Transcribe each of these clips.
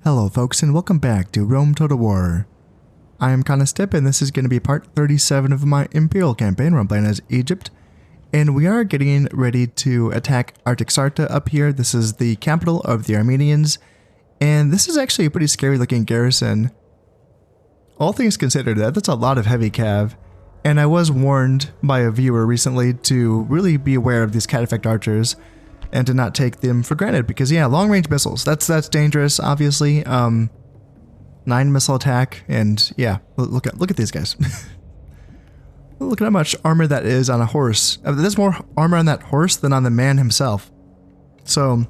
Hello folks and welcome back to Rome Total War. I am Conostip and this is going to be part 37 of my Imperial campaign where I'm playing as Egypt. And we are getting ready to attack Artaxata up here. This is the capital of the Armenians. And this is actually a pretty scary looking garrison. All things considered, that's a lot of heavy cav. And I was warned by a viewer recently to really be aware of these cataphect archers and to not take them for granted because yeah, long range missiles, that's dangerous obviously. 9 missile attack and yeah, look at these guys. Look at how much armor that is on a horse. There's more armor on that horse than on the man himself. So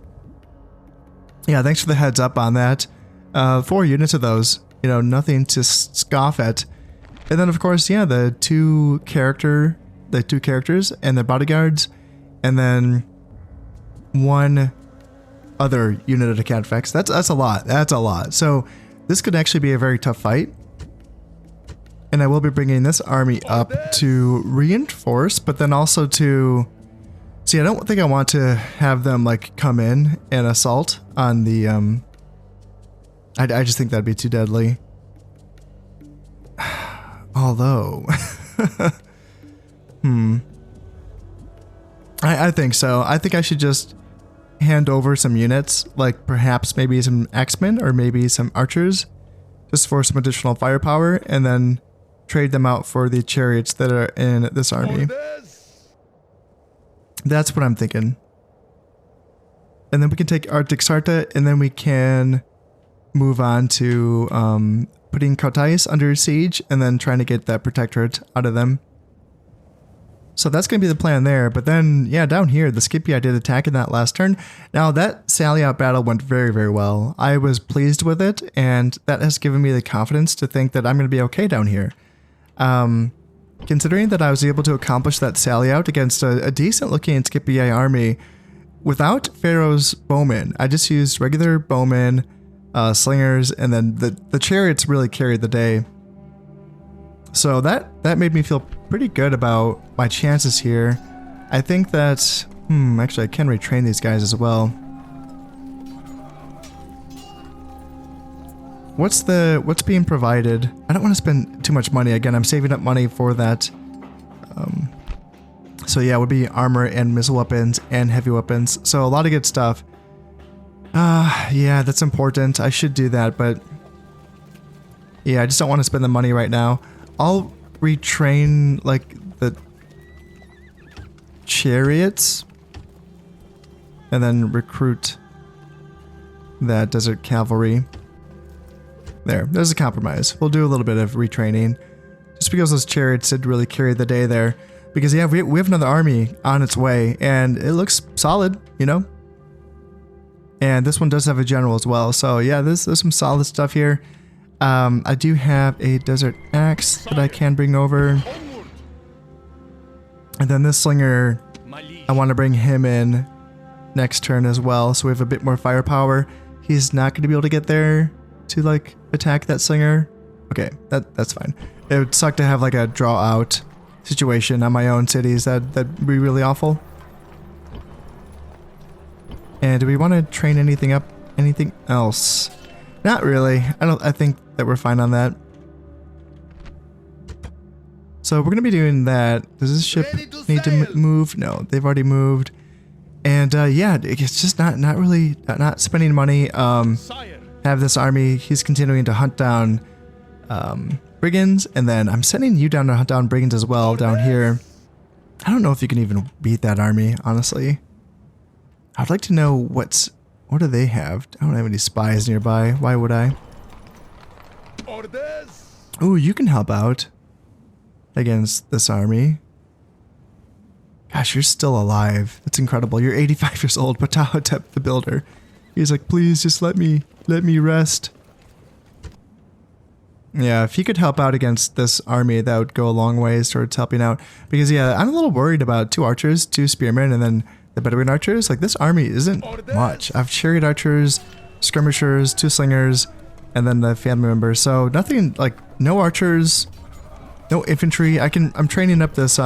yeah, thanks for the heads up on that. 4 units of those, you know, nothing to scoff at. And then of course, yeah, the two characters and their bodyguards, and then one other unit of the catapects. That's a lot. That's a lot. So this could actually be a very tough fight. And I will be bringing this army up to reinforce, but then also to see. I don't think I want to have them like come in and assault on the. I just think that'd be too deadly. Although, I think so. I think I should just hand over some units, like perhaps maybe some X-Men or maybe some archers, just for some additional firepower, and then trade them out for the chariots that are in this army. That's what I'm thinking. And then we can take Artaxata, and then we can move on to putting Kautais under siege, and then trying to get that protectorate out of them. So that's going to be the plan there. But then, yeah, down here, the Scipii did attack in that last turn. Now, that sally out battle went very, very well. I was pleased with it, and that has given me the confidence to think that I'm going to be okay down here. Considering that I was able to accomplish that sally out against a decent-looking Scipii army without Pharaoh's bowmen. I just used regular bowmen, slingers, and then the chariots really carried the day. So that made me feel pretty good about my chances here. I think that, actually I can retrain these guys as well. What's being provided? I don't want to spend too much money. Again, I'm saving up money for that. So yeah, it would be armor and missile weapons and heavy weapons. So a lot of good stuff. Yeah, that's important. I should do that, but yeah, I just don't want to spend the money right now. I'll retrain like the chariots and then recruit that desert cavalry. There's a compromise. We'll do a little bit of retraining just because those chariots did really carry the day there. Because yeah, we have another army on its way and it looks solid, you know? And this one does have a general as well. So yeah, there's some solid stuff here. I do have a desert axe that I can bring over. And then this slinger, I want to bring him in next turn as well. So we have a bit more firepower. He's not going to be able to get there to like attack that slinger. Okay, that's fine. It would suck to have like a draw out situation on my own cities. That'd be really awful. And do we want to train anything up? Anything else? Not really. I think that we're fine on that. So we're gonna be doing that. Does this ship need to move? No, they've already moved. And yeah, it's just not really not spending money. Have this army. He's continuing to hunt down brigands, and then I'm sending you down to hunt down brigands as well down here. I don't know if you can even beat that army, honestly. I'd like to know what do they have? I don't have any spies nearby. Why would I? Ooh, you can help out against this army. Gosh, you're still alive. That's incredible. You're 85 years old. Ptahhotep the Builder. He's like, please just let me rest. Yeah, if he could help out against this army, that would go a long ways towards helping out. Because yeah, I'm a little worried about 2 archers, 2 spearmen, and then the Bedouin archers. Like, this army isn't much. I have chariot archers, skirmishers, 2 slingers, and then the family members. So nothing, like, no archers, no infantry. I'm training up this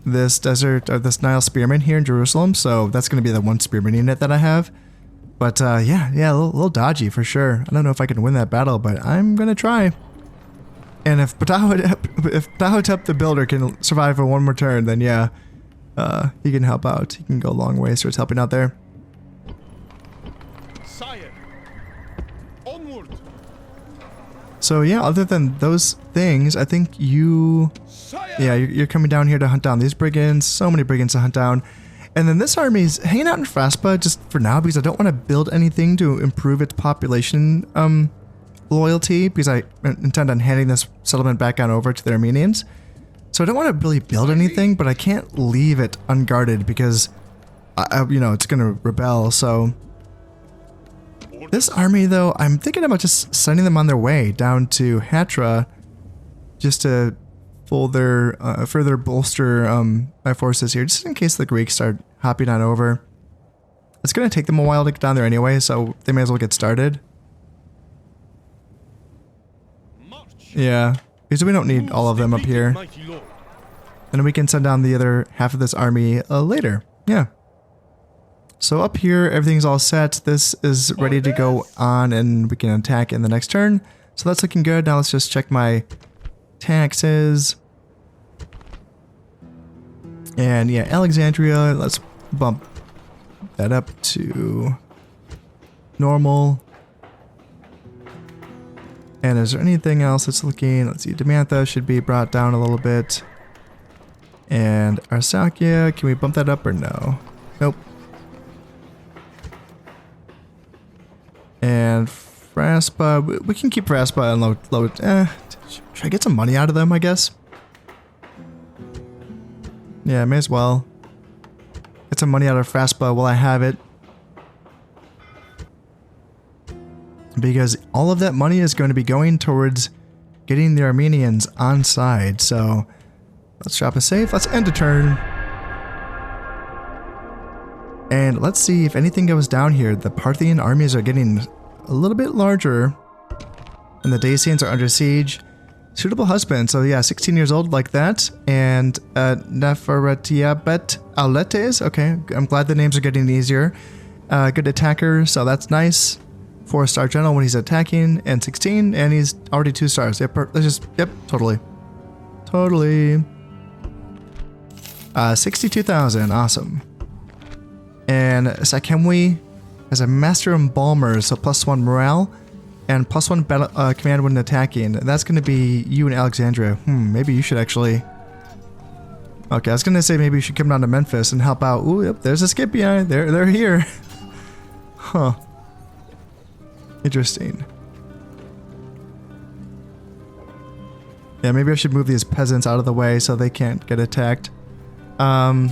this desert or this Nile spearman here in Jerusalem. So that's going to be the 1 spearman unit that I have. But yeah, a little dodgy for sure. I don't know if I can win that battle, but I'm gonna try. And if Ptahhotep the Builder can survive for one more turn, then yeah, he can help out. He can go a long way, so it's helping out there. Sire, onward. So yeah, other than those things, I think you... Yeah, you're coming down here to hunt down these brigands. So many brigands to hunt down. And then this army's hanging out in Fraspa just for now because I don't want to build anything to improve its population loyalty, because I intend on handing this settlement back on over to the Armenians. So I don't want to really build anything, but I can't leave it unguarded because, you know, it's going to rebel. So this army, though, I'm thinking about just sending them on their way down to Hatra just to further bolster my forces here, just in case the Greeks start hopping on over. It's going to take them a while to get down there anyway, so they may as well get started. Yeah, because we don't need all of them up here. And we can send down the other half of this army later. Yeah. So up here, everything's all set. This is ready to go on, and we can attack in the next turn. So that's looking good. Now let's just check my taxes. And yeah, Alexandria, let's bump that up to normal. And is there anything else that's looking? Let's see, Demantha should be brought down a little bit. And Arsacia, can we bump that up or no? Nope. And Fraspa, we can keep Fraspa and load. Should I get some money out of them, I guess? Yeah, may as well. Get some money out of Fraspa while I have it. Because all of that money is going to be going towards getting the Armenians on side. So let's drop a save. Let's end a turn. And let's see if anything goes down here. The Parthian armies are getting a little bit larger. And the Dacians are under siege. Suitable husband. So yeah, 16 years old like that. And Neferetiabet Aletes. Okay, I'm glad the names are getting easier. Good attacker, so that's nice. 4-star general when he's attacking, and 16, and he's already 2 stars. Yep, let's just, yep, totally. 62,000, awesome. And Sakemwi has a master embalmer, so +1 morale, and +1 battle, command when attacking. That's going to be you and Alexandria. Maybe you should actually... Okay, I was going to say maybe you should come down to Memphis and help out. Ooh, yep, there's a Scipii. They're here. Huh. Interesting. Yeah, maybe I should move these peasants out of the way so they can't get attacked. Yeah,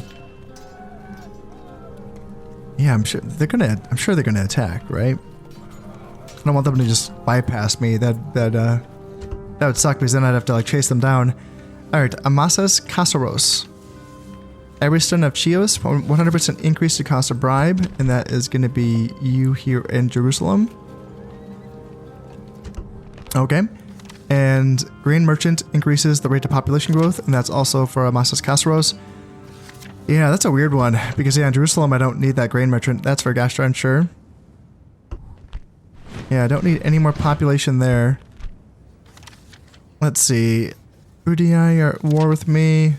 I'm sure they're gonna attack, right? I don't want them to just bypass me. That would suck because then I'd have to like chase them down. All right, Amasas Kasaros. Ariston of Chios, 100% increase the cost of bribe, and that is going to be you here in Jerusalem. Okay, and grain merchant increases the rate of population growth, and that's also for Amasas Kasaros. Yeah, that's a weird one, because yeah, in Jerusalem I don't need that grain merchant. That's for Gastron, sure. Yeah, I don't need any more population there. Let's see. Brudii are at war with me.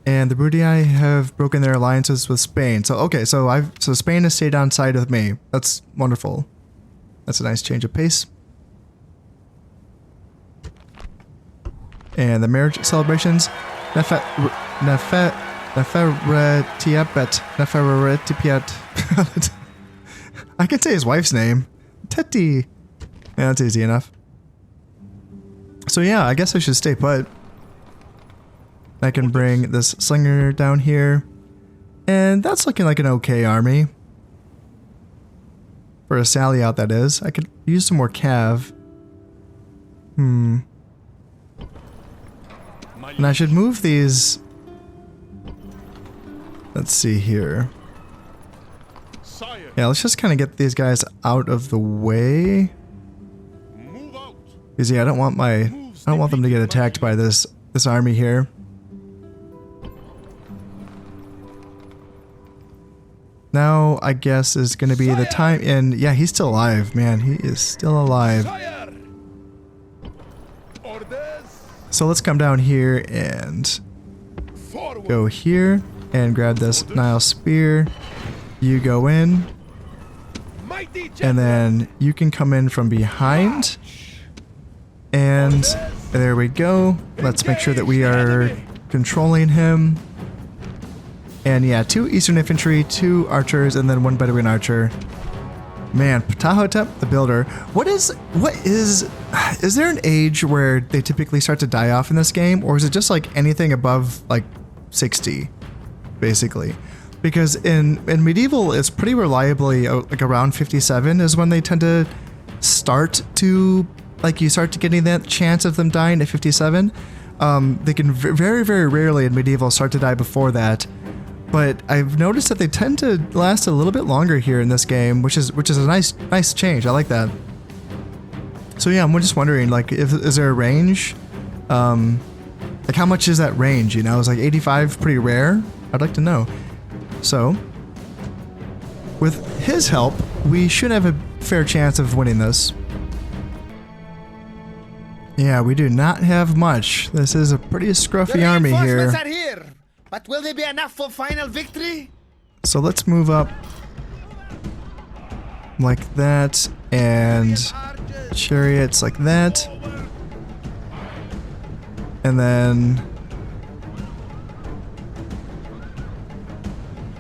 And the Brudii have broken their alliances with Spain. So okay, so Spain has stayed on side with me. That's wonderful. That's a nice change of pace. And the marriage celebrations. Neferetiapet. I can say his wife's name. Teti. Yeah, that's easy enough. So yeah, I guess I should stay put. I can bring this slinger down here. And that's looking like an okay army. For a sally out, that is. I could use some more cav. And I should move these... Let's see here. Yeah, let's just kind of get these guys out of the way. Because yeah, I don't want them to get attacked by this army here. Now I guess is going to be the time, and yeah, he's still alive, man. He is still alive. Sire! Orders! So let's come down here and Forward! go here and grab this Nile spear. You go in, Mighty and then you can come in from behind. And there we go. Let's make sure that we are controlling him. And yeah, 2 Eastern Infantry, 2 archers, and then 1 Bedouin archer. Man, Ptahhotep the Builder. What is there an age where they typically start to die off in this game? Or is it just like anything above like 60, basically? Because in medieval, it's pretty reliably like around 57 is when they tend to start to, like you start to getting that chance of them dying at 57. They can very, very rarely in medieval start to die before that. But I've noticed that they tend to last a little bit longer here in this game, which is a nice change. I like that. So yeah, I'm just wondering, like, is there a range? Like how much is that range? You know, is like 85 pretty rare? I'd like to know. So, with his help, we should have a fair chance of winning this. Yeah, we do not have much. This is a pretty scruffy army here. Are here. But will they be enough for final victory? So let's move up like that, and chariots like that. And then...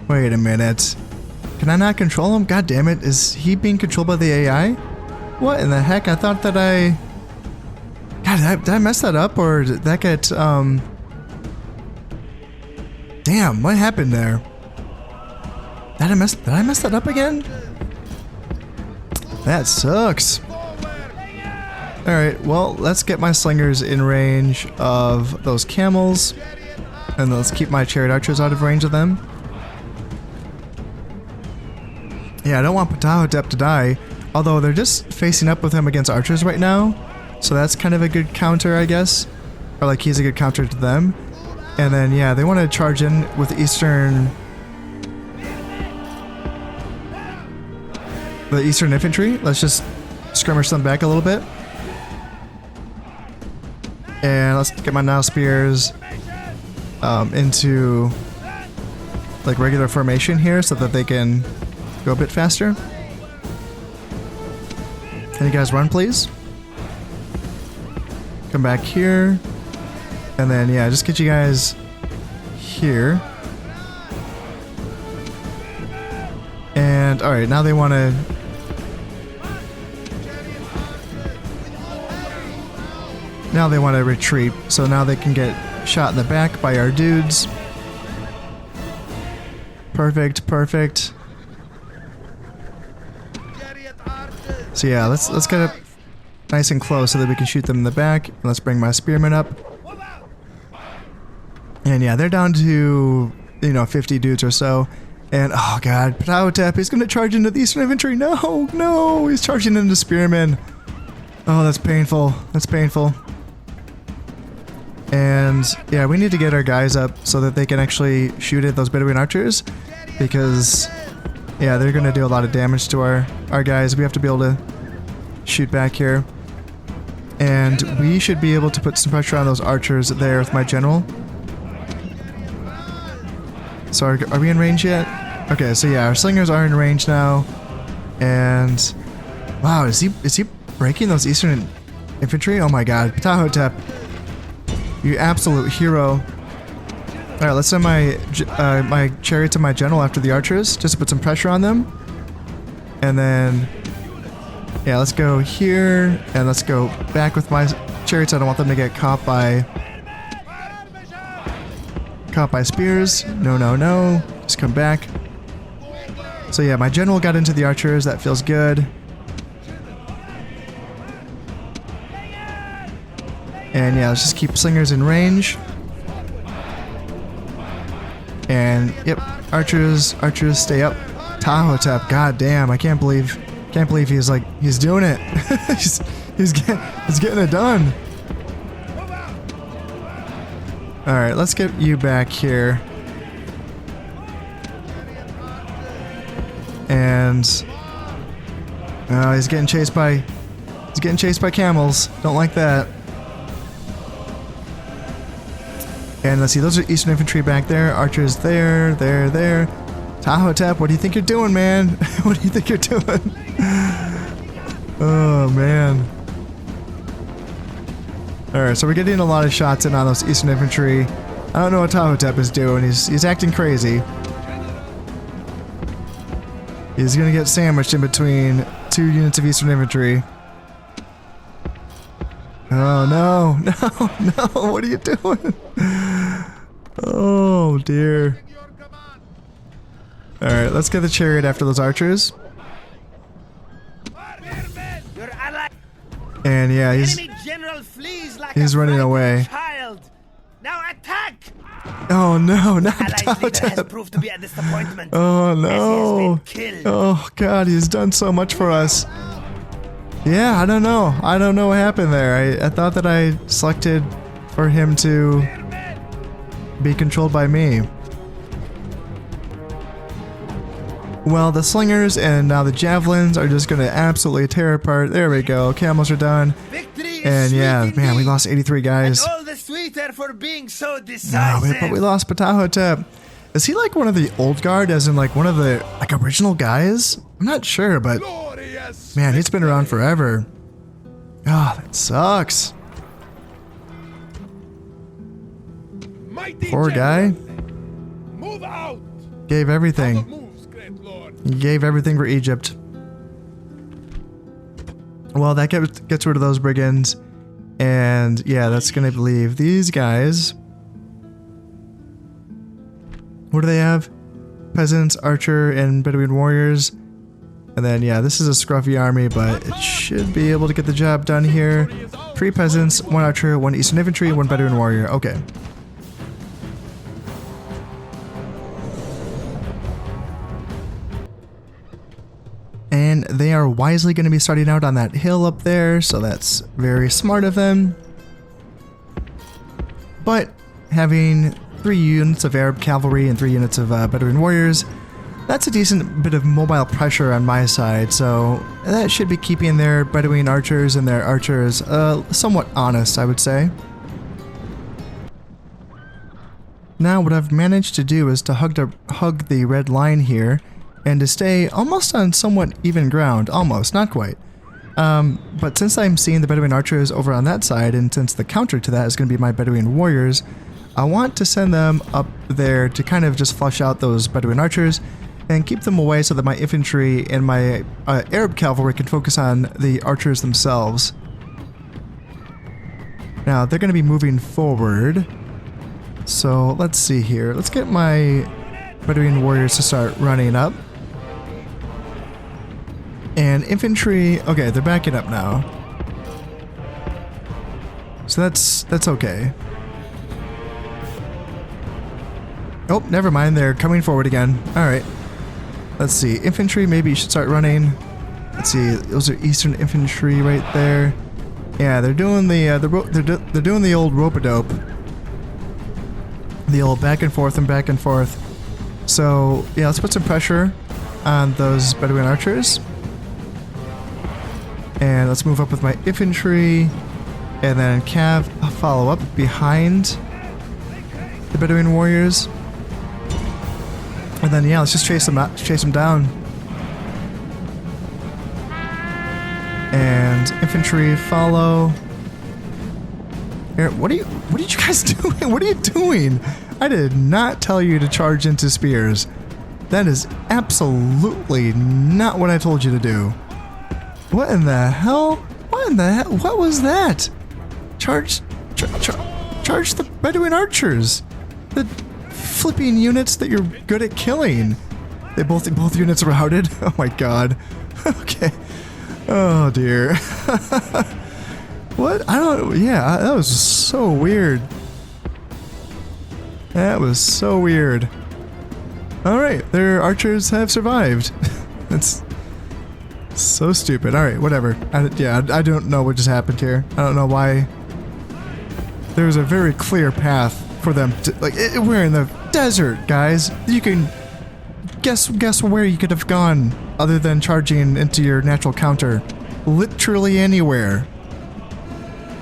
Wait a minute. Can I not control him? God damn it. Is he being controlled by the AI? What in the heck? I thought that I... God, did I mess that up? Or did that get, Damn, what happened there? Did I mess that up again? That sucks. Alright, well, let's get my slingers in range of those camels. And let's keep my chariot archers out of range of them. Yeah, I don't want Ptahhotep to die. Although they're just facing up with him against archers right now. So that's kind of a good counter, I guess. Or like he's a good counter to them. And then, yeah, they want to charge in with the Eastern Infantry. Let's just skirmish them back a little bit. And let's get my Nile Spears into like regular formation here so that they can go a bit faster. Can you guys run, please? Come back here. And then, yeah, just get you guys here. And, alright, now they want to... Now they want to retreat, so now they can get shot in the back by our dudes. Perfect, perfect. So yeah, let's get up nice and close so that we can shoot them in the back. Let's bring my spearmen up. And yeah, they're down to, 50 dudes or so. And, oh god, Ptahhotep, he's gonna charge into the Eastern Infantry. No, he's charging into spearmen. Oh, that's painful. That's painful. And yeah, we need to get our guys up so that they can actually shoot at those Bedouin archers. Because, yeah, they're gonna do a lot of damage to our guys. We have to be able to shoot back here. And we should be able to put some pressure on those archers there with my general. So are we in range yet? Okay, so yeah, our slingers are in range now. And wow, is he breaking those Eastern Infantry? Oh my god, Ptahhotep, you absolute hero. Alright, let's send my my chariot to my general after the archers, just to put some pressure on them. And then, yeah, let's go here, and let's go back with my chariots. I don't want them to get caught by spears. No. Just come back. So yeah, my general got into the archers. That feels good. And yeah, let's just keep slingers in range. And yep, archers stay up. Ptahhotep, god damn, I can't believe he's doing it. he's getting it done. Alright, let's get you back here. ones. Oh, he's getting chased by camels. Don't like that. And let's see, those are Eastern infantry back there. Archers there. Tahotep, what do you think you're doing, man? What do you think you're doing? Oh, man. Alright, so we're getting a lot of shots in on those Eastern infantry. I don't know what Tahotep is doing. He's acting crazy. He's gonna get sandwiched in between 2 units of Eastern infantry. Oh no, no, what are you doing? Oh dear. Alright, let's get the chariot after those archers. Your ally And yeah, enemy general flees like he's a running frightened away. child. Now attack! Oh no, not Allied leader has Tahotep. proved to be a disappointment. Oh as he has no. been killed. Oh god, he's done so much for us. Yeah, I don't know. I don't know what happened there. I thought that I selected for him to be controlled by me. Well, the slingers and now the javelins are just going to absolutely tear apart. There we go. Camels are done. Victory is And yeah, sweet man, we indeed, lost 83 guys. and all the sweeter for being so No, decisive. but we lost Ptahotep. Is he like one of the old guard, as in like one of the like original guys? I'm not sure, but Glorious man, he's been around forever. Ah, that sucks. mighty Poor guy. general. Move out. Gave Other everything. moves, great lord. He gave everything for Egypt. Well, that gets rid of those brigands. And yeah, that's going to leave these guys. What do they have? Peasants, archer, and Bedouin warriors. And then, yeah, this is a scruffy army, but it should be able to get the job done here. 3 peasants, 1 archer, 1 Eastern infantry, 1 Bedouin warrior. Okay. And they are wisely going to be starting out on that hill up there, so that's very smart of them. But having 3 units of Arab cavalry and 3 units of Bedouin warriors, that's a decent bit of mobile pressure on my side, so that should be keeping their Bedouin archers and their archers somewhat honest, I would say. Now what I've managed to do is to hug the red line here, and to stay almost on somewhat even ground. Almost, not quite. But since I'm seeing the Bedouin archers over on that side, and since the counter to that is going to be my Bedouin warriors, I want to send them up there to kind of just flush out those Bedouin archers and keep them away so that my infantry and my Arab cavalry can focus on the archers themselves. Now, they're going to be moving forward. So, let's see here. Let's get my Bedouin warriors to start running up. And infantry, okay, they're backing up now. So that's okay. Oh, never mind, they're coming forward again. Alright. Let's see, infantry maybe you should start running. Let's see, those are Eastern infantry right there. Yeah, they're doing they're doing the old rope-a-dope. The old back and forth and back and forth. So, yeah, let's put some pressure on those Bedouin archers. And let's move up with my infantry. And then Cav follow up behind the Bedouin warriors. And then, yeah, let's just chase them down. And infantry follow. Here, what are you guys doing? What are you doing? I did not tell you to charge into spears. That is absolutely not what I told you to do. What in the hell? What in the hell? What was that? Charge the Bedouin archers. The flipping units that you're good at killing. They both units routed. Oh my god. Okay. Oh dear. What? I don't. Yeah, that was so weird. That was so weird. All right, their archers have survived. That's so stupid. All right, whatever. I don't know what just happened here. I don't know why. There was a very clear path for them to, like, we're in the desert, guys. You can guess where you could have gone other than charging into your natural counter literally anywhere.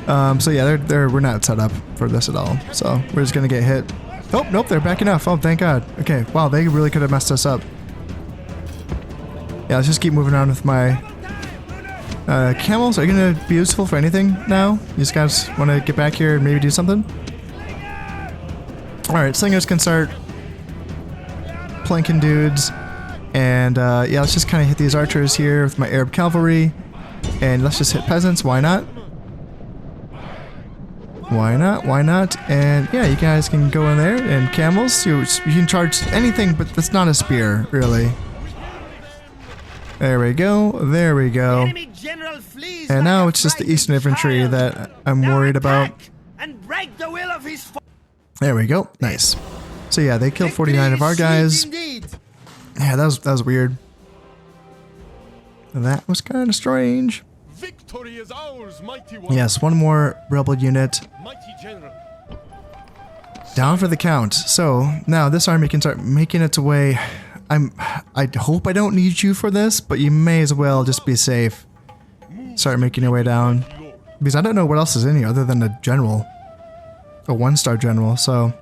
So yeah, we're not set up for this at all. So we're just gonna get hit. Oh, nope, they're backing off. Oh, thank God. Okay, wow, they really could have messed us up. Yeah, let's just keep moving on with my camels. Are you gonna be useful for anything now? You guys want to get back here and maybe do something? All right, slingers can start planking dudes, and yeah, let's just kind of hit these archers here with my Arab cavalry, and let's just hit peasants. Why not? Why not? Why not? And yeah, you guys can go in there, and camels, you can charge anything, but that's not a spear, really. There we go. There we go. And now it's just the Eastern Infantry that I'm worried about. There we go. Nice. So yeah, they killed 49 of our guys. Yeah, that was weird. That was kind of strange. Victory is ours, mighty one. Yes, one more rebel unit. Mighty general. Down for the count. So now this army can start making its way. I hope I don't need you for this, but you may as well just be safe. Start making your way down. Because I don't know what else is in here other than a general. A 1-star general, so.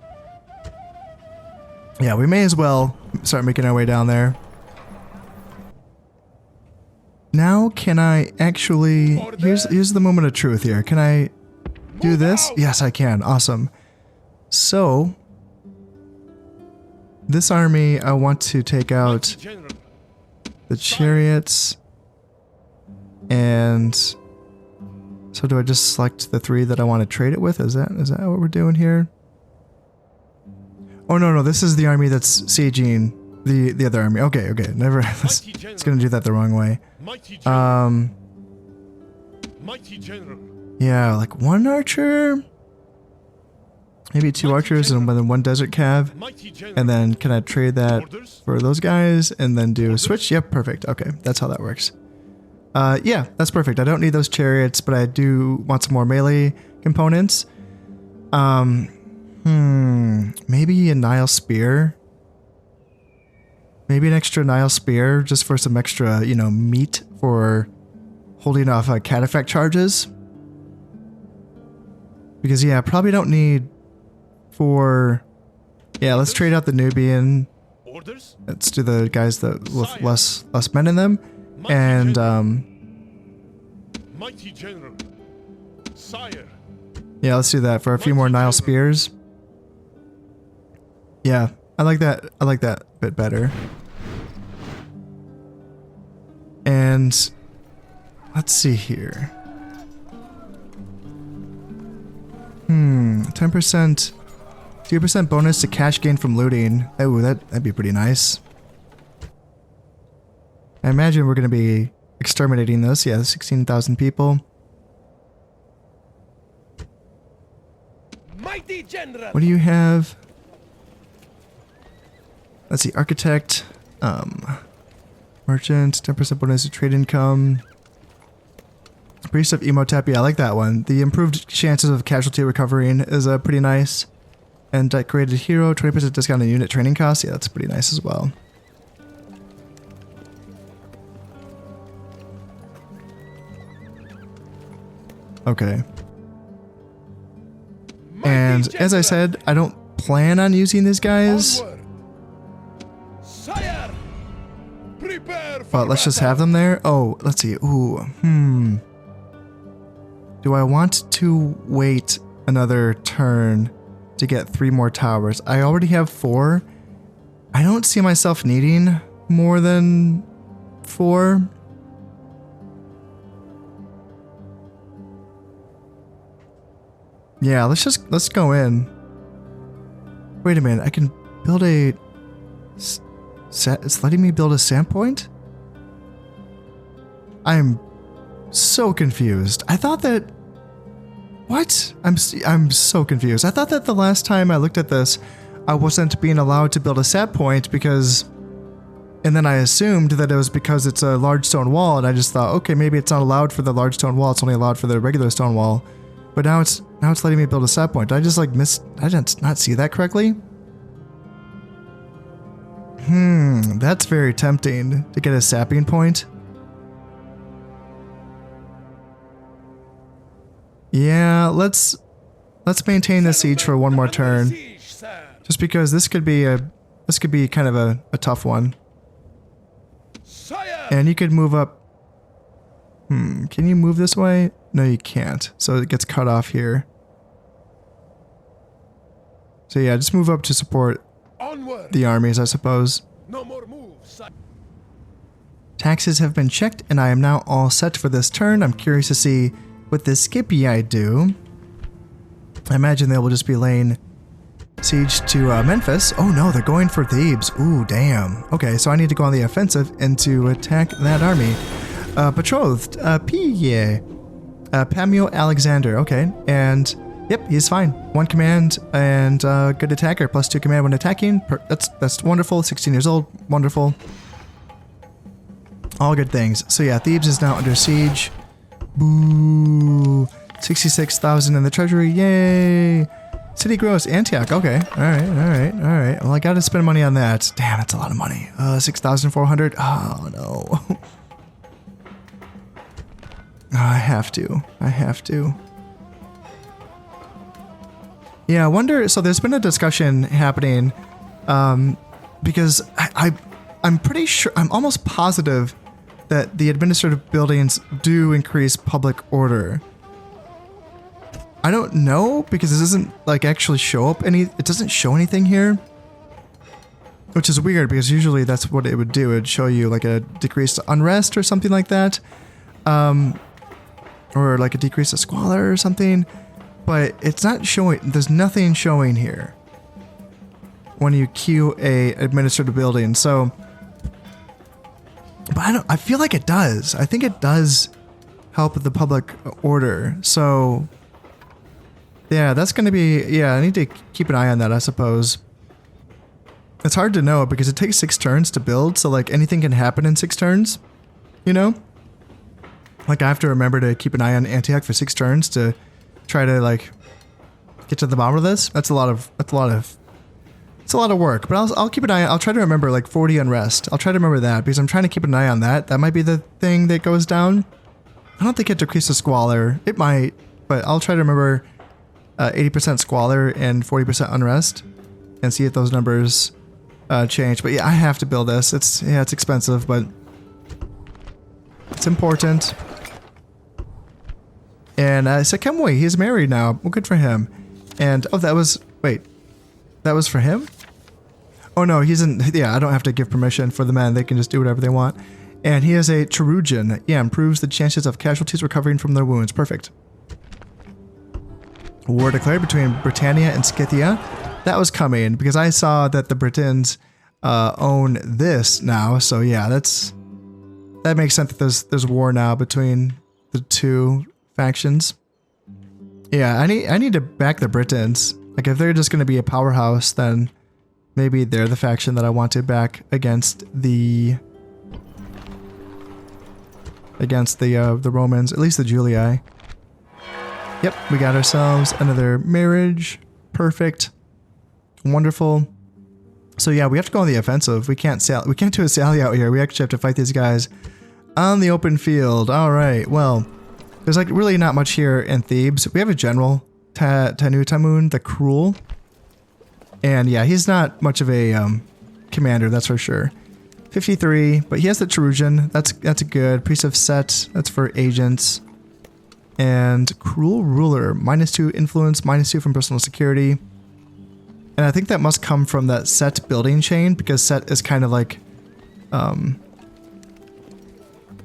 Yeah, we may as well start making our way down there. Now, can I actually... Here's the moment of truth here. Can I do this? Yes, I can. Awesome. So, this army, I want to take out the chariots. And... So do I just select the 3 that I want to trade it with? Is that what we're doing here? Oh, no, this is the army that's sieging the other army. Okay, never. It's gonna do that the wrong way. Yeah, like 1 archer, maybe 2 archers, and then 1 desert cav. And then can I trade that for those guys and then do a switch? Yep, perfect. Okay, that's how that works. Yeah, that's perfect. I don't need those chariots, but I do want some more melee components. Maybe a Nile spear. Maybe an extra Nile spear just for some extra, meat for holding off cataphract charges. Because yeah, probably don't need for... Yeah, let's trade out the Nubian. Let's do the guys that with less men in them. And Mighty General, Sire. Yeah, let's do that for a few more Nile spears. Yeah, I like that a bit better. And let's see here. 10%, 2% bonus to cash gain from looting. Oh, that'd be pretty nice. I imagine we're going to be exterminating this. Yeah, 16,000 people. Mighty General. What do you have? Let's see, architect, merchant, 10% bonus to trade income. Priest of Emotep, yeah, I like that one. The improved chances of casualty recovering is pretty nice. And decorated hero, 20% discount on unit training costs. Yeah, that's pretty nice as well. Okay. And as I said, I don't plan on using these guys. But let's just have them there. Oh, let's see. Ooh, Do I want to wait another turn to get 3 more towers? I already have 4. I don't see myself needing more than 4. Yeah, let's go in. Wait a minute, I can build a... It's letting me build a sand point? I'm so confused. I thought that... What? I'm so confused. I thought that the last time I looked at this, I wasn't being allowed to build a sat point because... And then I assumed that it was because it's a large stone wall, and I just thought, okay, maybe it's not allowed for the large stone wall, it's only allowed for the regular stone wall. But now it's letting me build a sat point. Did I just like I did not see that correctly? That's very tempting to get a sapping point. Yeah, let's maintain the siege for one more turn. Siege, sir. Just because this could be kind of a tough one. Sire. And you could move up. Can you move this way? No, you can't. So it gets cut off here. So yeah, just move up to support Onward. the armies, I suppose. No more moves, sire. Taxes have been checked, and I am now all set for this turn. I'm curious to see what the Scipii do. I imagine they will just be laying siege to Memphis. Oh no, they're going for Thebes. Ooh, damn. Okay, so I need to go on the offensive and to attack that army. Betrothed, Pamio Alexander. Okay, and yep, he's fine. 1 command and good attacker. +2 command when attacking. That's wonderful. 16 years old. Wonderful. All good things. So yeah, Thebes is now under siege. Boo. 66,000 in the treasury. Yay. City gross. Antioch. Okay. All right. Well, I got to spend money on that. Damn, that's a lot of money. 6,400. Oh no. I have to. Yeah, I wonder. So there's been a discussion happening, because I'm pretty sure, I'm almost positive that the administrative buildings do increase public order. I don't know because this doesn't like actually show up it doesn't show anything here, which is weird because usually that's what it would do. It'd show you like a decreased unrest or something like that. Or like a decrease of squalor or something, but it's not showing. There's nothing showing here when you queue a administrative building. So, but I feel like it does. I think it does help with the public order. So, yeah, that's going to be. Yeah, I need to keep an eye on that, I suppose. It's hard to know because it takes 6 turns to build. So like anything can happen in 6 turns, you know. Like I have to remember to keep an eye on Antioch for 6 turns to try to like get to the bottom of this. It's a lot of work, but I'll keep an eye. I'll try to remember like 40 unrest. I'll try to remember that because I'm trying to keep an eye on that. That might be the thing that goes down. I don't think it decreases squalor. It might, but I'll try to remember 80% squalor and 40% unrest and see if those numbers change. But yeah, I have to build this. It's expensive, but it's important. And Sekemwe, he's married now. Well, good for him. And oh, that was for him? Oh no, he's in. Yeah, I don't have to give permission for the men. They can just do whatever they want. And he is a Cherugian. Yeah, improves the chances of casualties recovering from their wounds. Perfect. War declared between Britannia and Scythia. That was coming because I saw that the Britons own this now. So yeah, that makes sense that there's war now between the 2 factions. Yeah, I need to back the Britons. Like if they're just going to be a powerhouse, then maybe they're the faction that I want to back against the Romans, at least the Julii. Yep, we got ourselves another marriage. Perfect. Wonderful. So yeah, we have to go on the offensive. We can't do a sally out here. We actually have to fight these guys on the open field. All right. Well, there's like really not much here in Thebes. We have a general, Tanutamun the Cruel. And yeah, he's not much of a commander, that's for sure. 53, but he has the Cherugian. That's a good. Priest of Set, that's for agents. And Cruel Ruler, -2 influence, -2 from personal security. And I think that must come from that Set building chain because Set is kind of like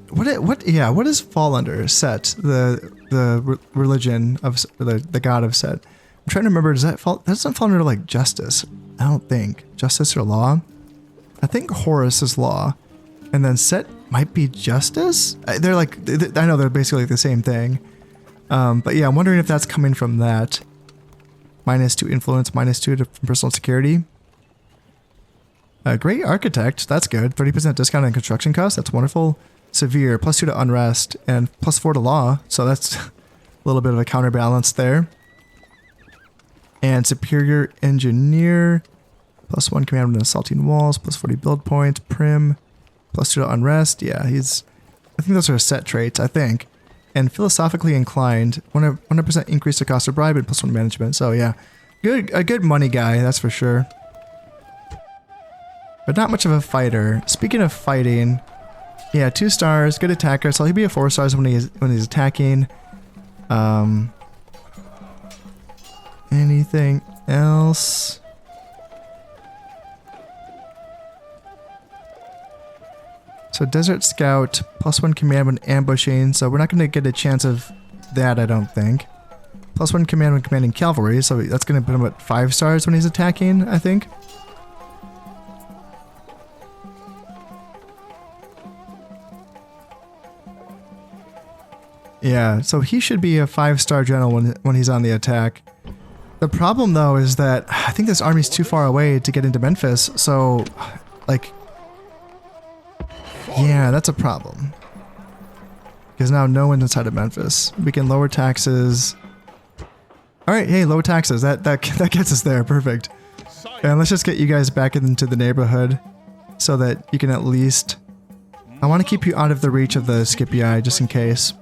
what does fall under Set, the religion of the god of Set? I'm trying to remember, that doesn't fall under like justice. I don't think. Justice or law? I think Horus is law. And then Set might be justice? They're like, I know they're basically the same thing. But yeah, I'm wondering if that's coming from that. -2 influence, -2 from personal security. Great architect, that's good. 30% discount on construction costs, that's wonderful. Severe, +2 to unrest, and +4 to law. So that's a little bit of a counterbalance there. And superior engineer. +1 command with assaulting walls, +40 build points, prim, +2 to unrest. Yeah, I think those are set traits, I think. And philosophically inclined, 100% increase the cost of bribe and +1 management. So yeah, a good money guy, that's for sure. But not much of a fighter. Speaking of fighting, yeah, 2 stars, good attacker. So he'll be a 4 stars when he's attacking. Anything else? So Desert Scout, +1 command when ambushing, so we're not going to get a chance of that, I don't think. +1 command when commanding cavalry, so that's going to put him at 5 stars when he's attacking, I think. Yeah, so he should be a 5-star general when he's on the attack. The problem though is that I think this army's too far away to get into Memphis, so like, yeah, that's a problem. Because now no one's inside of Memphis. We can lower taxes. Alright, hey, lower taxes. That gets us there. Perfect. And let's just get you guys back into the neighborhood so that you can at least... I want to keep you out of the reach of the Scipii just in case.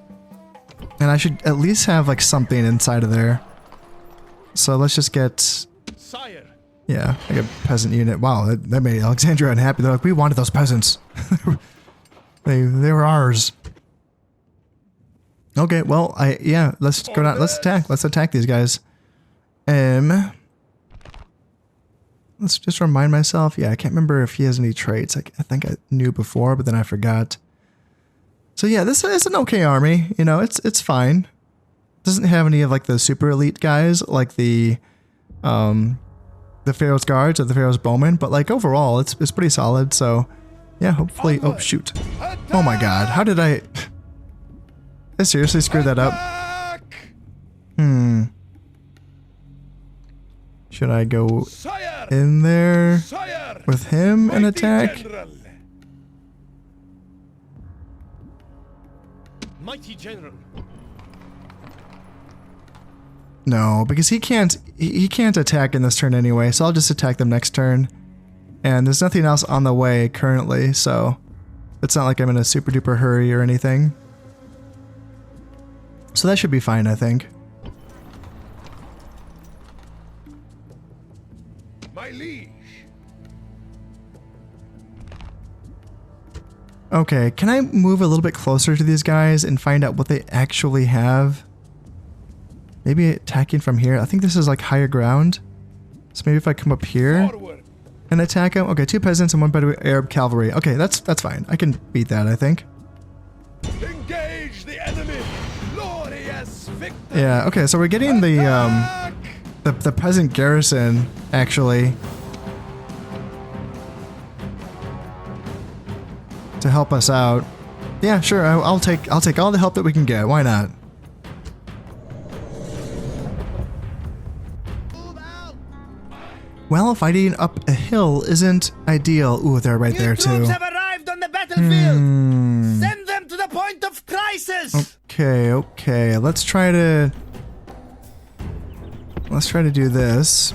And I should at least have like something inside of there. So let's just get... Sire. Yeah, like a peasant unit. Wow, that made Alexandria unhappy. They're like, we wanted those peasants. They were ours. Okay, well, yeah, let's go down. Let's attack. Let's attack these guys. Let's just remind myself. Yeah, I can't remember if he has any traits. I think I knew before, but then I forgot. So yeah, this is an okay army. You know, it's fine. Doesn't have any of like the super elite guys like the Pharaoh's guards or the Pharaoh's bowmen, but like overall, it's pretty solid. So yeah, hopefully. Oh shoot! Oh my God, how did I seriously screwed that up? Should I go in there with him and attack? Mighty general. No, because he can't attack in this turn anyway, so I'll just attack them next turn. And there's nothing else on the way currently, so it's not like I'm in a super duper hurry or anything. So that should be fine, I think. My liege. Okay, can I move a little bit closer to these guys and find out what they actually have? Maybe attacking from here. I think this is like higher ground. So maybe if I come up here and attack him. Okay, 2 peasants and 1 Arab cavalry. Okay, that's fine. I can beat that, I think. Engage the enemy. Glorious victory. Yeah, okay, so we're getting the peasant garrison actually to help us out. Yeah, sure. I'll take all the help that we can get. Why not? Well, fighting up a hill isn't ideal. Ooh, they're right there too. Troops have arrived on the battlefield. Send them to the point of crisis. Okay. Let's try to do this.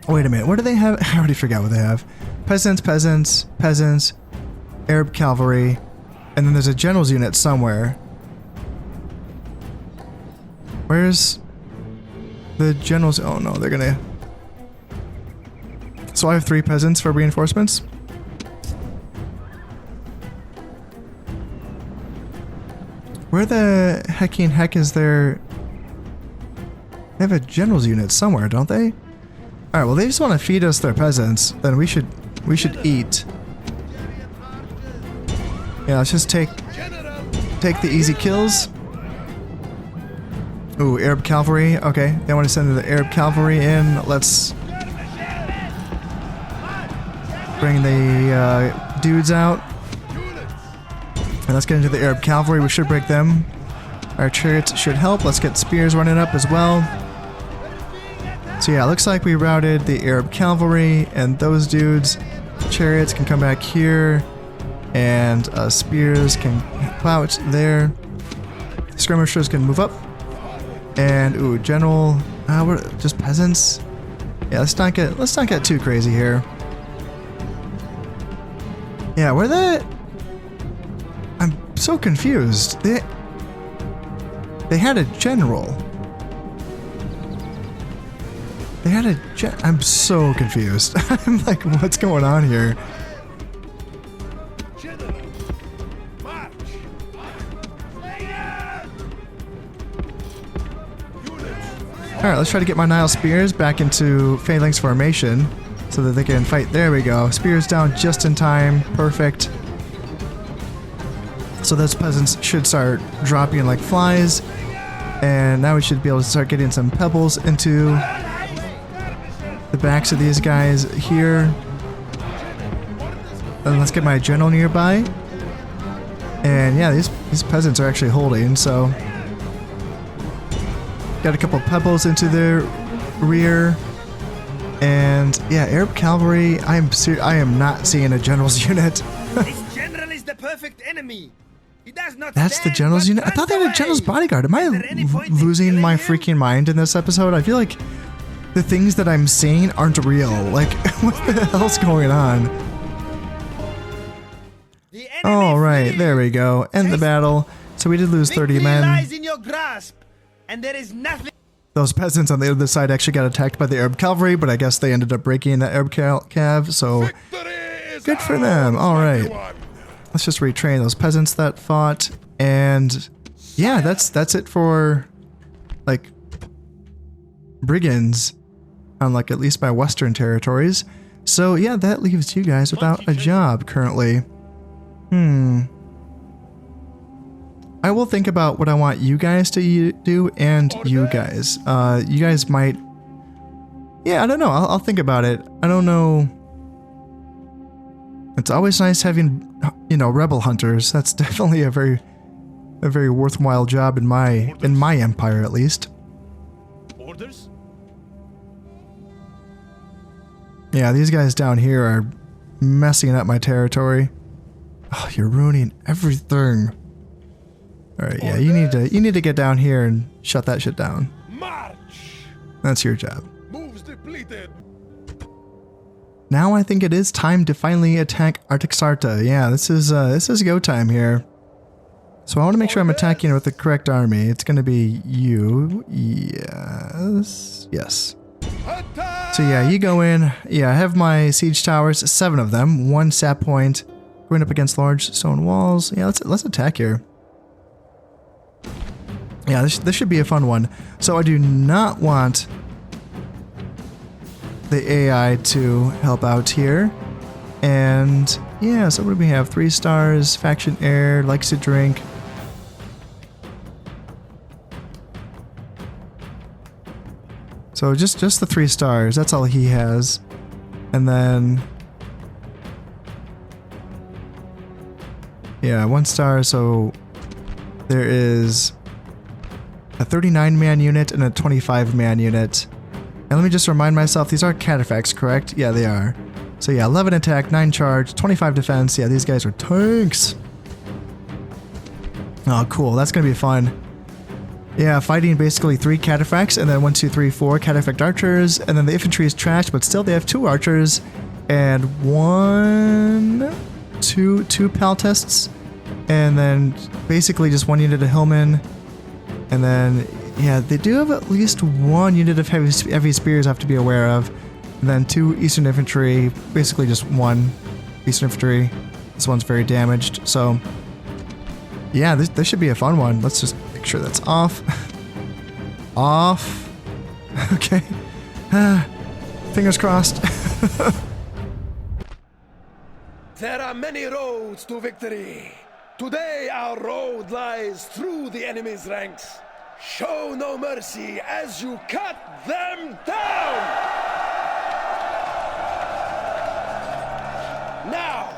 Wait a minute. What do they have? I already forgot what they have. Peasants, Arab cavalry, and then there's a general's unit somewhere. Where's the generals? Oh no, they're gonna... So I have 3 peasants for reinforcements. Where the hecking heck is there? They have a general's unit somewhere, don't they? Alright, well they just want to feed us their peasants. Then we should eat. Yeah, let's just take the easy kills. Ooh, Arab cavalry. Okay, they want to send the Arab cavalry in. Let's bring the dudes out. And let's get into the Arab cavalry. We should break them. Our chariots should help. Let's get spears running up as well. So yeah, it looks like we routed the Arab cavalry, and those dudes. Chariots can come back here, and spears can plow it there. Skirmishers can move up. And ooh, general, we're just peasants. Yeah, let's not get too crazy here. Yeah, where the... I'm so confused. They had a general. They had a I'm so confused. I'm like, what's going on here? General, march! Alright, let's try to get my Nile Spears back into Phalanx formation so that they can fight. There we go. Spears down just in time. Perfect. So those peasants should start dropping like flies. And now we should be able to start getting some pebbles into the backs of these guys here. And let's get my general nearby. And yeah, these peasants are actually holding, so... Got a couple pebbles into their rear. And yeah, Arab cavalry, I am not seeing a general's unit. This general is the perfect enemy. He does not That's the stand, general's but unit? I runs thought they had a away. general's bodyguard. Am I Is there any point in losing my killing him? freaking mind in this episode? I feel like the things that I'm seeing aren't real. Like, what the hell's going on? The enemy All right, flees. there we go. End the battle. So we did lose 30 Victory men. lies in your grasp, and there is nothing. Those peasants on the other side actually got attacked by the Arab cavalry, but I guess they ended up breaking the Arab cav, so Victory is good for ours, them. All right. mighty one. Let's just retrain those peasants that fought. And yeah, that's it for like brigands on like at least my western territories. So yeah, that leaves you guys without a job currently. I will think about what I want you guys to do and you guys. You guys might... Yeah, I don't know. I'll think about it. I don't know. It's always nice having, you know, rebel hunters. That's definitely a very worthwhile job in my empire, at least. Orders? Yeah, these guys down here are messing up my territory. Oh, you're ruining everything. All right, yeah, you need to get down here and shut that shit down. March! That's your job. Moves depleted. Now I think it is time to finally attack Artaxata. Yeah, this is go time here. So I want to make sure I'm attacking with the correct army. It's going to be you. Yes. Yes. Attack! So yeah, you go in. Yeah, I have my siege towers, 7 of them, 1 sap point, going up against large stone walls. Yeah, let's attack here. Yeah, this should be a fun one. So I do not want the AI to help out here. And yeah, so what do we have? 3 stars, faction heir, likes to drink. So just the 3 stars, that's all he has. And then yeah, 1 star, so there is a 39-man unit and a 25-man unit. And let me just remind myself, these are cataphracts, correct? Yeah, they are. So yeah, 11 attack, 9 charge, 25 defense. Yeah, these guys are tanks. Oh, cool. That's going to be fun. Yeah, fighting basically 3 cataphracts, and then 1, 2, 3, 4 cataphract archers, and then the infantry is trash, but still they have 2 archers, and 2 paltests, and then basically just 1 unit of hillmen. And then, yeah, they do have at least 1 unit of heavy spears I have to be aware of. And then 2 Eastern Infantry, basically just 1 Eastern Infantry. This one's very damaged, so... Yeah, this should be a fun one. Let's just make sure that's off. Off. Okay. Fingers crossed. There are many roads to victory. Today our road lies through the enemy's ranks. Show no mercy as you cut them down! Now,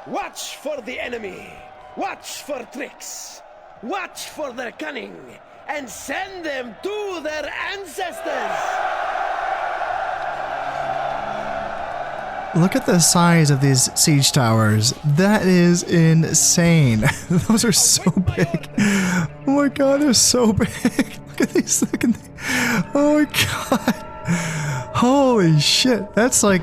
watch for the enemy. Watch for tricks. Watch for their cunning. And send them to their ancestors! Look at the size of these siege towers. That is insane. Those are so big. Oh my god, they're so big. Look at these. Oh my god. Holy shit. That's like,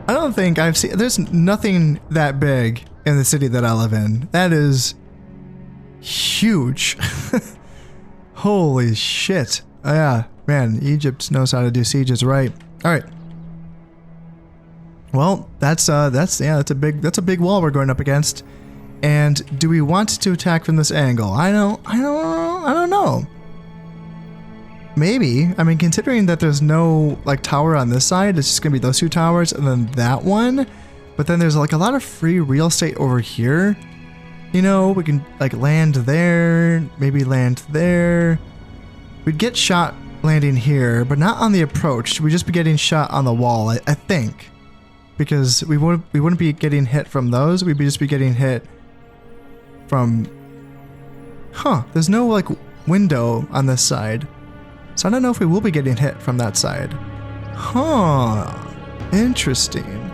I don't think I've seen, there's nothing that big in the city that I live in. That is huge. Holy shit. Oh, yeah, man, Egypt knows how to do sieges right. All right. Well, that's a big wall we're going up against. And do we want to attack from this angle? I don't know. Maybe. I mean, considering that there's no like tower on this side, it's just gonna be those two towers and then that one. But then there's like a lot of free real estate over here. You know, we can like land there, maybe land there. We'd get shot landing here, but not on the approach. We'd just be getting shot on the wall, I think. Because we wouldn't be getting hit from those, we'd just be getting hit from... Huh, there's no like window on this side. So I don't know if we will be getting hit from that side. Huh, interesting.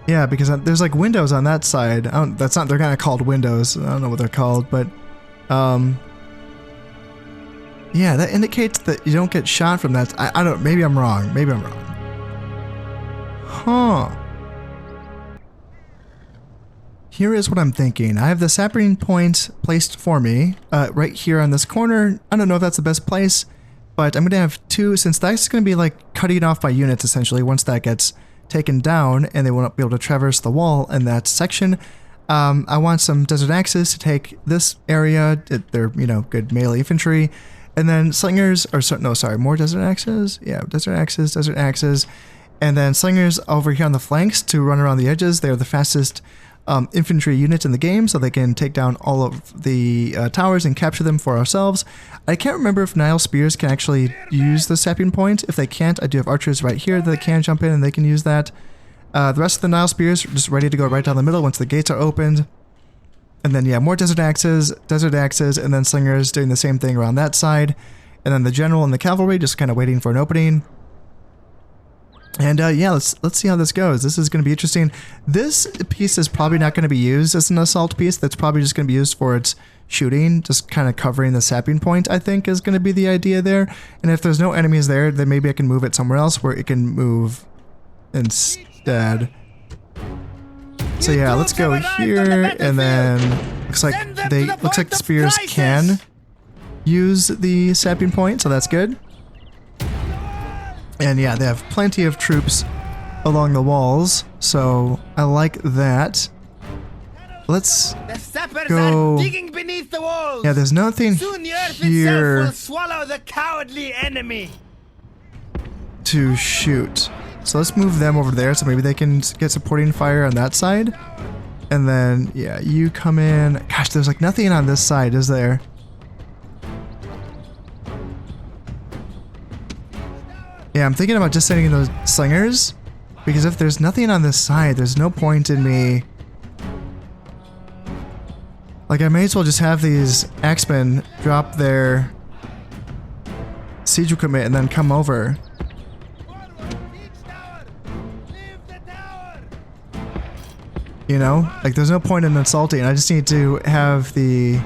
Yeah, because there's like windows on that side. They're kind of called windows. I don't know what they're called, but yeah, that indicates that you don't get shot from that. I don't, maybe I'm wrong. Huh. Here is what I'm thinking. I have the sapling point placed for me right here on this corner. I don't know if that's the best place, but I'm going to have two, since that's going to be like cutting off by units essentially once that gets taken down and they won't be able to traverse the wall in that section. I want some desert axes to take this area. They're, you know, good melee infantry. And then slingers, more desert axes. Yeah, desert axes. And then slingers over here on the flanks to run around the edges. They're the fastest infantry units in the game, so they can take down all of the towers and capture them for ourselves. I can't remember if Nile Spears can actually use the sapping point. If they can't, I do have archers right here that can jump in and they can use that. The rest of the Nile Spears are just ready to go right down the middle once the gates are opened. And then, yeah, more desert axes, and then slingers doing the same thing around that side. And then the general and the cavalry just kind of waiting for an opening. And yeah, let's see how this goes. This is going to be interesting. This piece is probably not going to be used as an assault piece. That's probably just going to be used for its shooting, just kind of covering the sapping point, I think is going to be the idea there. And if there's no enemies there, then maybe I can move it somewhere else where it can move instead. So yeah, let's go here, and then looks like the spears can use the sapping point, so that's good. And yeah, they have plenty of troops along the walls, so I like that. Let's go. Digging beneath the walls. Yeah, there's nothing Soon the earth here itself will swallow the cowardly enemy to shoot. So let's move them over there, so maybe they can get supporting fire on that side. And then, yeah, you come in. Gosh, there's like nothing on this side, is there? Yeah, I'm thinking about just sending those slingers, because if there's nothing on this side, there's no point in me. Like, I may as well just have these axemen drop their siege equipment and then come over. You know? Like, there's no point in insulting. I just need to have the...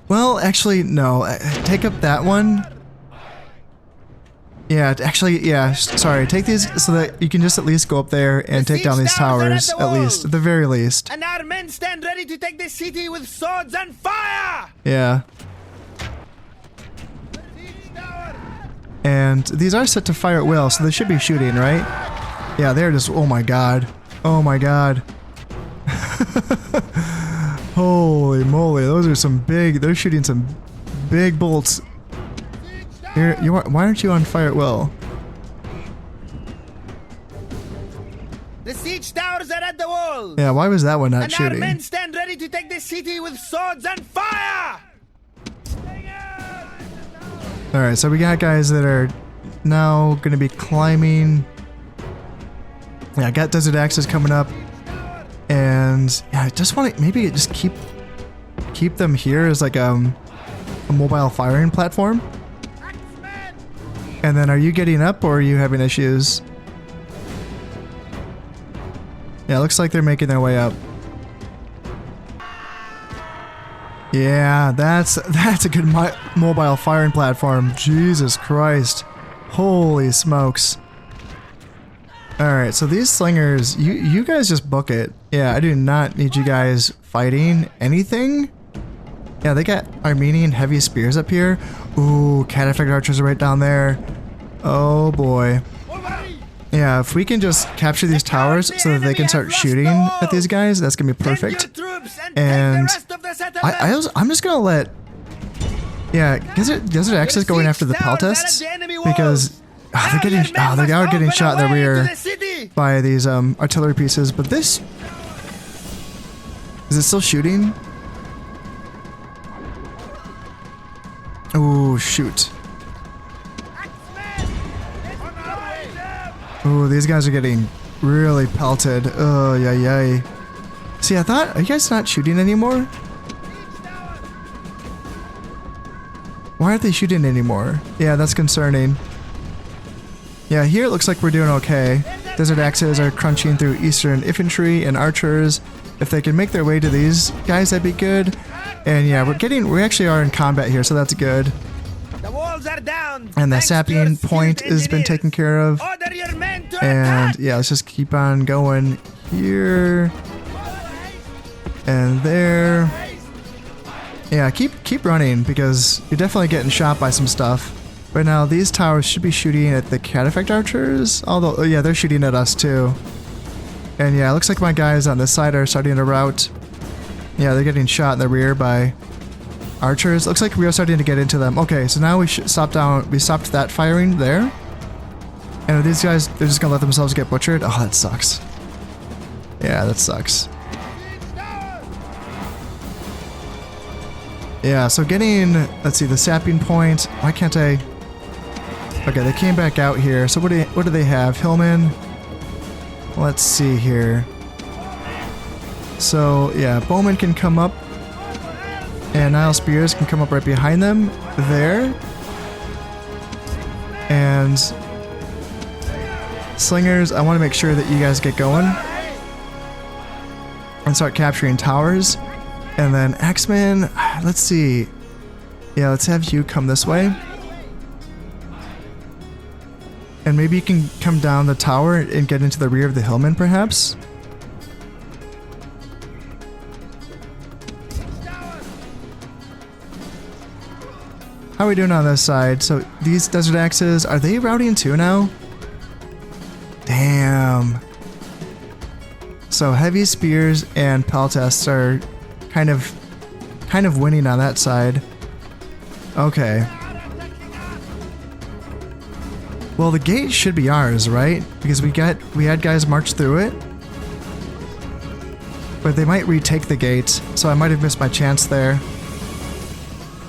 Well, actually, no. Take up that one. Yeah, actually, yeah, sorry. Take these so that you can just at least go up there and take down these towers, at least, at the very least. And our men stand ready to take the city with swords and fire! Yeah. And these are set to fire at will, so they should be shooting, right? Yeah, they're just, oh my god. Oh my god. Holy moly, those are some big, they're shooting some big bolts. Why aren't you on fire at will? The siege towers are at the wall. Yeah, why was that one not shooting? And our men stand ready to take the city with swords and fire! Alright, so we got guys that are now going to be climbing. Yeah, I got desert axes coming up. And yeah, I just want to maybe just keep them here as like a mobile firing platform. And then are you getting up or are you having issues? Yeah, it looks like they're making their way up. Yeah, that's a good mobile firing platform. Jesus Christ. Holy smokes. Alright, so these slingers, you guys just book it. Yeah, I do not need you guys fighting anything. Yeah, they got Armenian heavy spears up here. Ooh, catapult archers are right down there. Oh boy. Yeah, if we can just capture these towers so that they can start shooting at these guys, that's gonna be perfect. And I'm just gonna let... Yeah, Desert X is going after the Peltests because they are getting shot in the rear by these artillery pieces. But this... Is it still shooting? Oh, shoot. Oh, these guys are getting really pelted. Oh, yay. See, I thought, are you guys not shooting anymore? Why aren't they shooting anymore? Yeah, that's concerning. Yeah, here it looks like we're doing okay. Desert Axes are crunching through Eastern infantry and archers. If they can make their way to these guys, that'd be good. And yeah, we actually are in combat here, so that's good. The walls are down. And the sapping point has been taken care of. And yeah, let's just keep on going here and there. Yeah, keep running because you're definitely getting shot by some stuff. Right now, these towers should be shooting at the cataphect archers. Although, oh yeah, they're shooting at us too. And yeah, it looks like my guys on this side are starting to rout. Yeah, they're getting shot in the rear by archers. Looks like we are starting to get into them. Okay, so now we stopped that firing there. And these guys, they're just gonna let themselves get butchered. Oh, that sucks. Yeah, that sucks. Yeah, so getting, let's see, the sapping point. Why can't I? Okay, they came back out here. So what do they have? Hillman. Let's see here. So yeah, Bowman can come up, and Nile Spears can come up right behind them there. And Slingers, I want to make sure that you guys get going and start capturing towers. And then Axeman, let's see. Yeah, let's have you come this way. And maybe you can come down the tower and get into the rear of the Hillman, perhaps? How are we doing on this side? So these Desert Axes, are they routing too now? Damn. So heavy spears and peltests are kind of winning on that side. Okay. Well, the gate should be ours, right? Because we had guys march through it. But they might retake the gate, so I might have missed my chance there.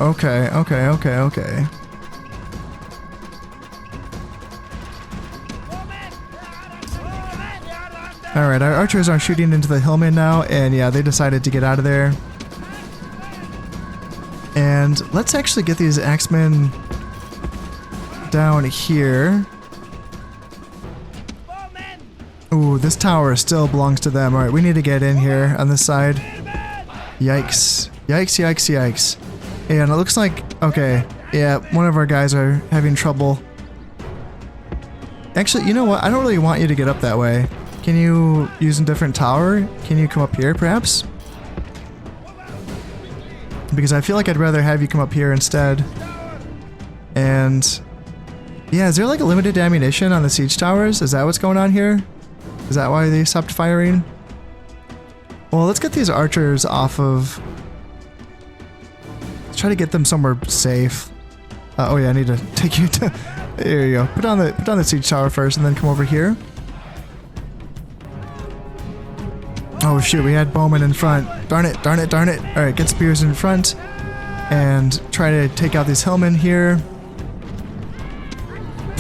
Okay. Alright, our archers are shooting into the Hillman now, and yeah, they decided to get out of there. And let's actually get these axemen down here. Ooh, this tower still belongs to them. Alright, we need to get in here on this side. Yikes. Yikes. And it looks like, okay, yeah, one of our guys are having trouble. Actually, you know what? I don't really want you to get up that way. Can you use a different tower? Can you come up here, perhaps? Because I feel like I'd rather have you come up here instead. And yeah, is there like a limited ammunition on the siege towers? Is that what's going on here? Is that why they stopped firing? Well, let's get these archers off of... Let's try to get them somewhere safe. Oh yeah, I need to take you to... There you go. Put on the siege tower first and then come over here. Oh shoot, we had Bowman in front. Darn it. Alright, get spears in front. And try to take out these Hillmen here.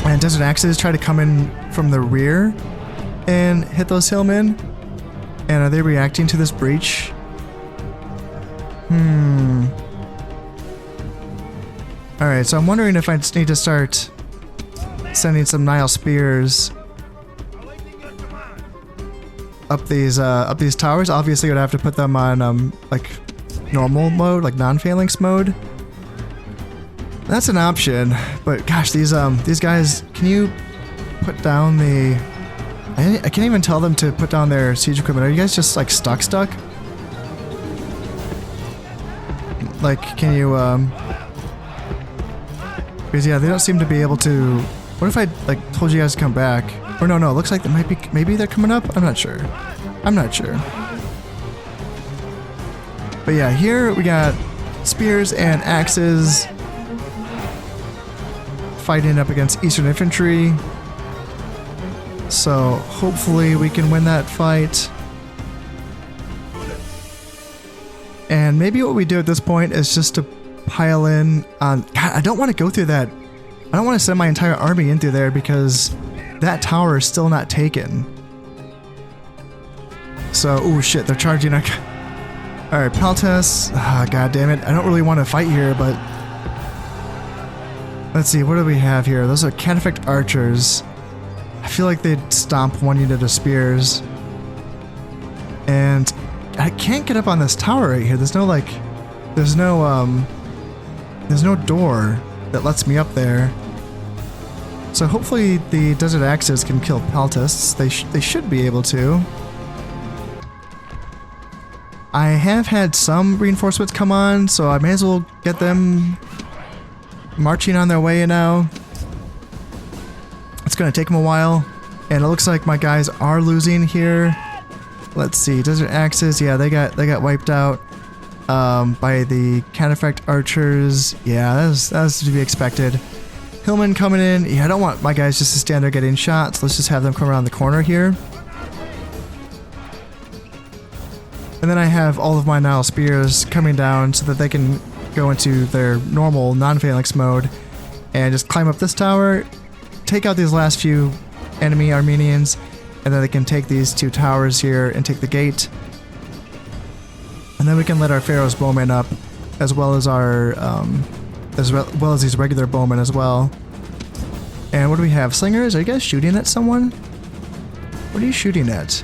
And Desert Axes try to come in from the rear and hit those Hillmen. And are they reacting to this breach? Alright, so I'm wondering if I just need to start sending some Nile Spears up these towers. Obviously, I'd have to put them on like normal mode, like non-phalanx mode. That's an option, but gosh, these guys, can you put down the... I can't even tell them to put down their siege equipment. Are you guys just like stuck? Like, can you, because yeah, they don't seem to be able to... What if I, like, told you guys to come back? Or no, it looks like they might be, maybe they're coming up? I'm not sure. But yeah, here we got spears and axes fighting up against Eastern infantry. So hopefully we can win that fight. And maybe what we do at this point is just to pile in on... God, I don't want to go through that. I don't want to send my entire army in through there because that tower is still not taken. So, oh shit, they're charging. Alright, Paltas. God damn it. I don't really want to fight here, but... Let's see, what do we have here? Those are Cataphect Archers. I feel like they'd stomp one unit of spears. And I can't get up on this tower right here. There's no, like... There's no door that lets me up there. So hopefully the Desert Axes can kill Paltas. They should be able to. I have had some reinforcements come on, so I may as well get them marching on their way now. It's going to take them a while, and it looks like my guys are losing here. Let's see, Desert Axes, yeah, they got wiped out by the Cataphect Archers. Yeah, that was to be expected. Hillman coming in. Yeah, I don't want my guys just to stand there getting shot, so let's just have them come around the corner here. And then I have all of my Nile Spears coming down so that they can go into their normal non-phalanx mode and just climb up this tower, take out these last few enemy Armenians, and then they can take these two towers here and take the gate. And then we can let our Pharaoh's bowmen up, as well as our, as well as these regular bowmen as well. And what do we have? Slingers? Are you guys shooting at someone? What are you shooting at?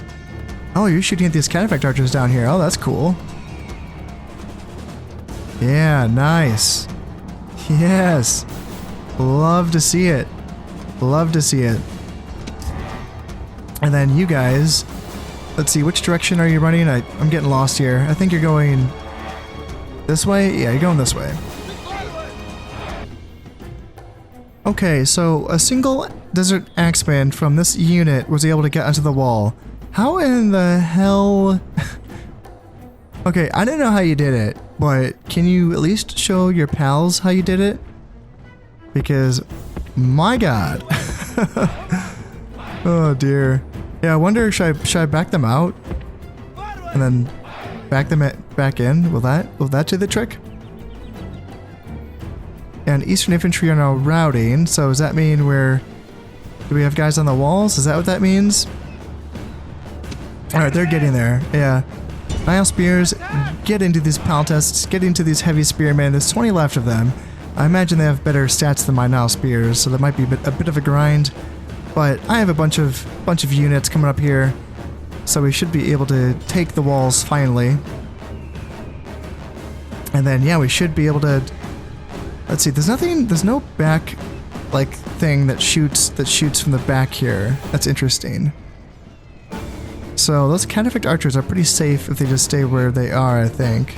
Oh, you're shooting at these Cataphect Archers down here. Oh, that's cool. Yeah, nice. Yes. Love to see it. Love to see it. And then you guys, let's see, which direction are you running? I'm getting lost here. I think you're going this way? Yeah, you're going this way. Okay, so a single Desert Axeman from this unit was able to get onto the wall. How in the hell... Okay, I didn't know how you did it, but can you at least show your pals how you did it? Because, my god. Oh dear. Yeah, I wonder, should I back them out? And then back them back in? Will that do the trick? And Eastern Infantry are now routing, so does that mean do we have guys on the walls? Is that what that means? Alright, they're getting there. Yeah. Nile Spears, get into these Paltests, get into these heavy spearmen. There's 20 left of them. I imagine they have better stats than my Nile Spears, so that might be a bit of a grind. But I have a bunch of units coming up here, so we should be able to take the walls finally. And then yeah, we should be able to... Let's see, there's no back like thing that shoots from the back here. That's interesting. So those Cataphect Archers are pretty safe if they just stay where they are, I think.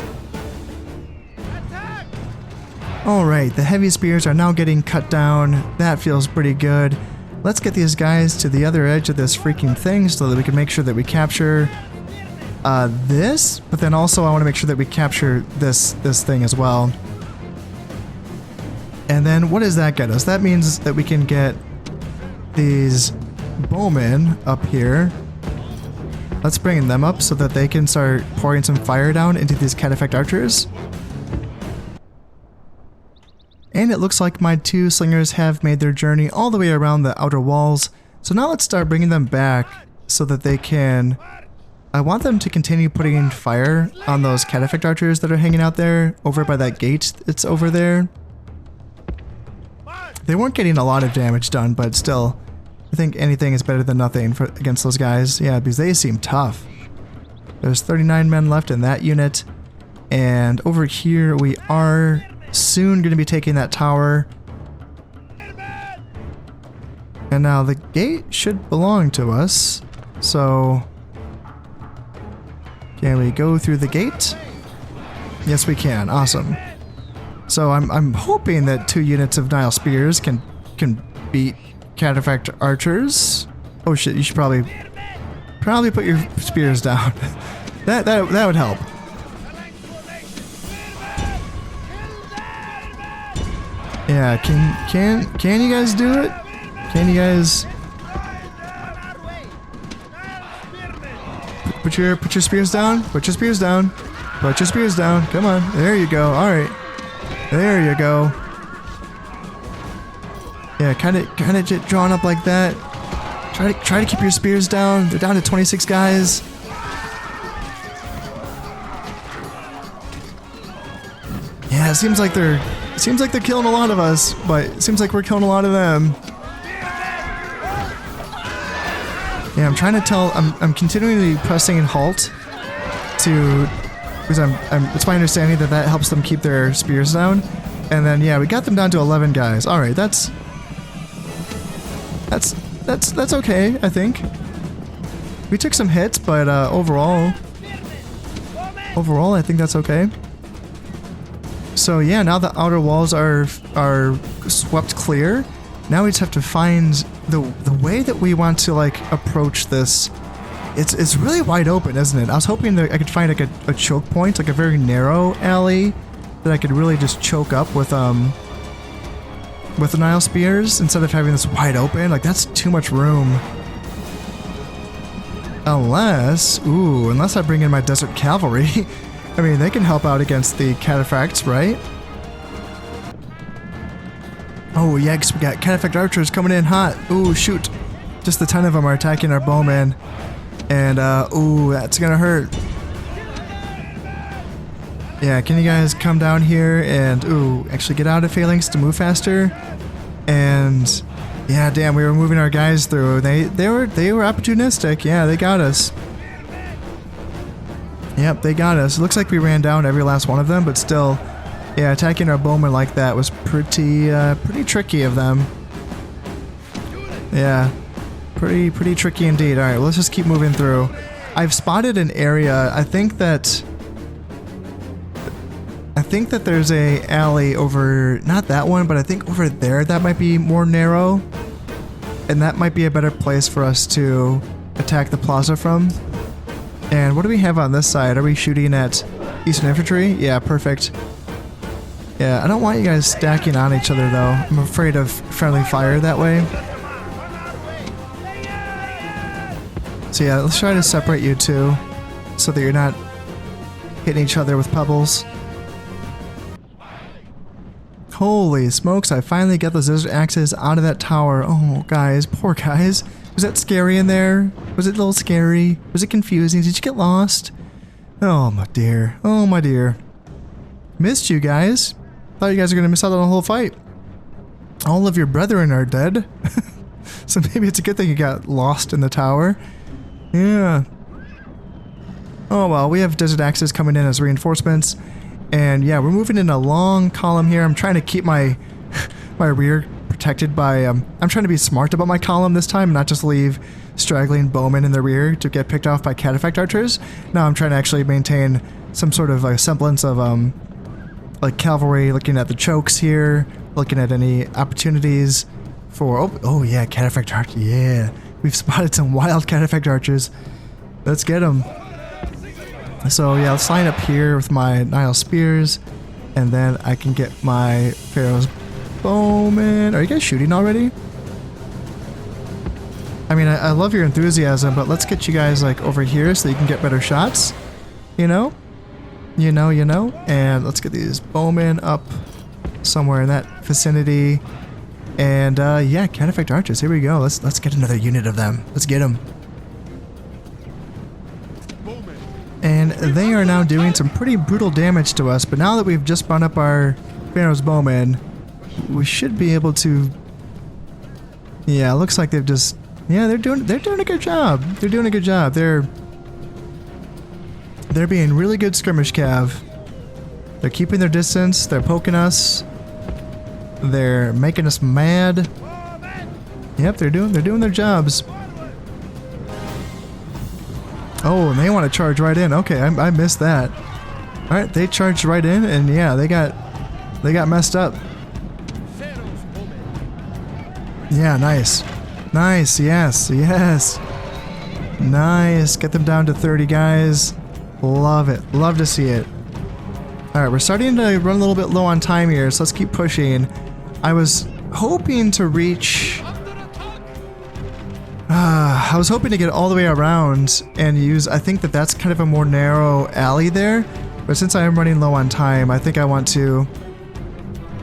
Alright, the heavy spears are now getting cut down. That feels pretty good. Let's get these guys to the other edge of this freaking thing so that we can make sure that we capture this, but then also I want to make sure that we capture this thing as well. And then what does that get us? That means that we can get these bowmen up here. Let's bring them up so that they can start pouring some fire down into these Cataphect Archers. And it looks like my two slingers have made their journey all the way around the outer walls. So now let's start bringing them back so that they can... I want them to continue putting fire on those Cataphect Archers that are hanging out there over by that gate that's over there. They weren't getting a lot of damage done, but still... I think anything is better than nothing against those guys. Yeah, because they seem tough. There's 39 men left in that unit. And over here we are soon going to be taking that tower. And now the gate should belong to us. So can we go through the gate? Yes, we can. Awesome. So I'm hoping that 2 units of Nile Spears can beat Cataphract Archers. Oh shit, you should probably put your spears down. that would help. Yeah, can you guys do it? Can you guys put your spears down? Put your spears down. Put your spears down. Come on. There you go. All right. There you go. Yeah, kind of get drawn up like that. Try to keep your spears down. They're down to 26 guys. Yeah, it seems like they're killing a lot of us, but it seems like we're killing a lot of them. Yeah, I'm trying to tell. I'm continually pressing halt because it's my understanding that helps them keep their spears down. And then yeah, we got them down to 11 guys. All right, that's okay. I think we took some hits, but overall, I think that's okay. So yeah, now the outer walls are swept clear. Now we just have to find the way that we want to like approach this. It's really wide open, isn't it? I was hoping that I could find like a choke point, like a very narrow alley that I could really just choke up with the Nile Spears instead of having this wide open. Like that's too much room. Unless I bring in my Desert Cavalry. I mean, they can help out against the Cataphracts, right? Oh yeah, because we got Cataphract Archers coming in hot. Ooh, shoot. Just the 10 of them are attacking our bowmen. And, ooh, that's gonna hurt. Yeah, can you guys come down here and, ooh, actually get out of phalanx to move faster? And, yeah, damn, we were moving our guys through. They were opportunistic. Yeah, they got us. Yep, they got us. It looks like we ran down every last one of them, but still, yeah, attacking our bowmen like that was pretty tricky of them. Yeah. Pretty tricky indeed. Alright, well, let's just keep moving through. I've spotted an area. I think that there's a alley over, not that one, but I think over there that might be more narrow. And that might be a better place for us to attack the plaza from. And what do we have on this side? Are we shooting at Eastern Infantry? Yeah, perfect. Yeah, I don't want you guys stacking on each other though. I'm afraid of friendly fire that way. So yeah, let's try to separate you two so that you're not hitting each other with pebbles. Holy smokes, I finally got those desert axes out of that tower. Oh, guys, poor guys. Was that scary in there? Was it a little scary? Was it confusing? Did you get lost? Oh, my dear. Oh, my dear. Missed you guys. Thought you guys were going to miss out on the whole fight. All of your brethren are dead. So maybe it's a good thing you got lost in the tower. Yeah. Oh well, we have desert axes coming in as reinforcements. And yeah, we're moving in a long column here. I'm trying to keep my rear protected by... I'm trying to be smart about my column this time, not just leave straggling bowmen in the rear to get picked off by Cataphract Archers. Now I'm trying to actually maintain some sort of a semblance of like cavalry, looking at the chokes here, looking at any opportunities for... Oh yeah, Cataphract Archers, yeah. We've spotted some wild Cataphract Archers. Let's get them. So yeah, let's line up here with my Nile Spears, and then I can get my Pharaoh's Bowmen. Are you guys shooting already? I mean, I love your enthusiasm, but let's get you guys like over here so you can get better shots. You know? And let's get these Bowmen up somewhere in that vicinity. And yeah, Cataphract Archers, here we go. Let's get another unit of them. Let's get them. And they are now doing some pretty brutal damage to us, but now that we've just brought up our Pharaoh's Bowmen, we should be able to... Yeah, it looks like they've just... Yeah, they're doing a good job. They're doing a good job. They're being really good skirmish cav. They're keeping their distance. They're poking us. They're making us mad. Yep, they're doing their jobs. Oh, and they want to charge right in. Okay, I missed that. All right, they charged right in, and yeah, they got messed up. Yeah, nice. Nice, yes, yes. Nice. Get them down to 30 guys. Love it. Love to see it. Alright, we're starting to run a little bit low on time here, so let's keep pushing. I was hoping to reach... I was hoping to get all the way around and use... I think that's kind of a more narrow alley there. But since I am running low on time, I think I want to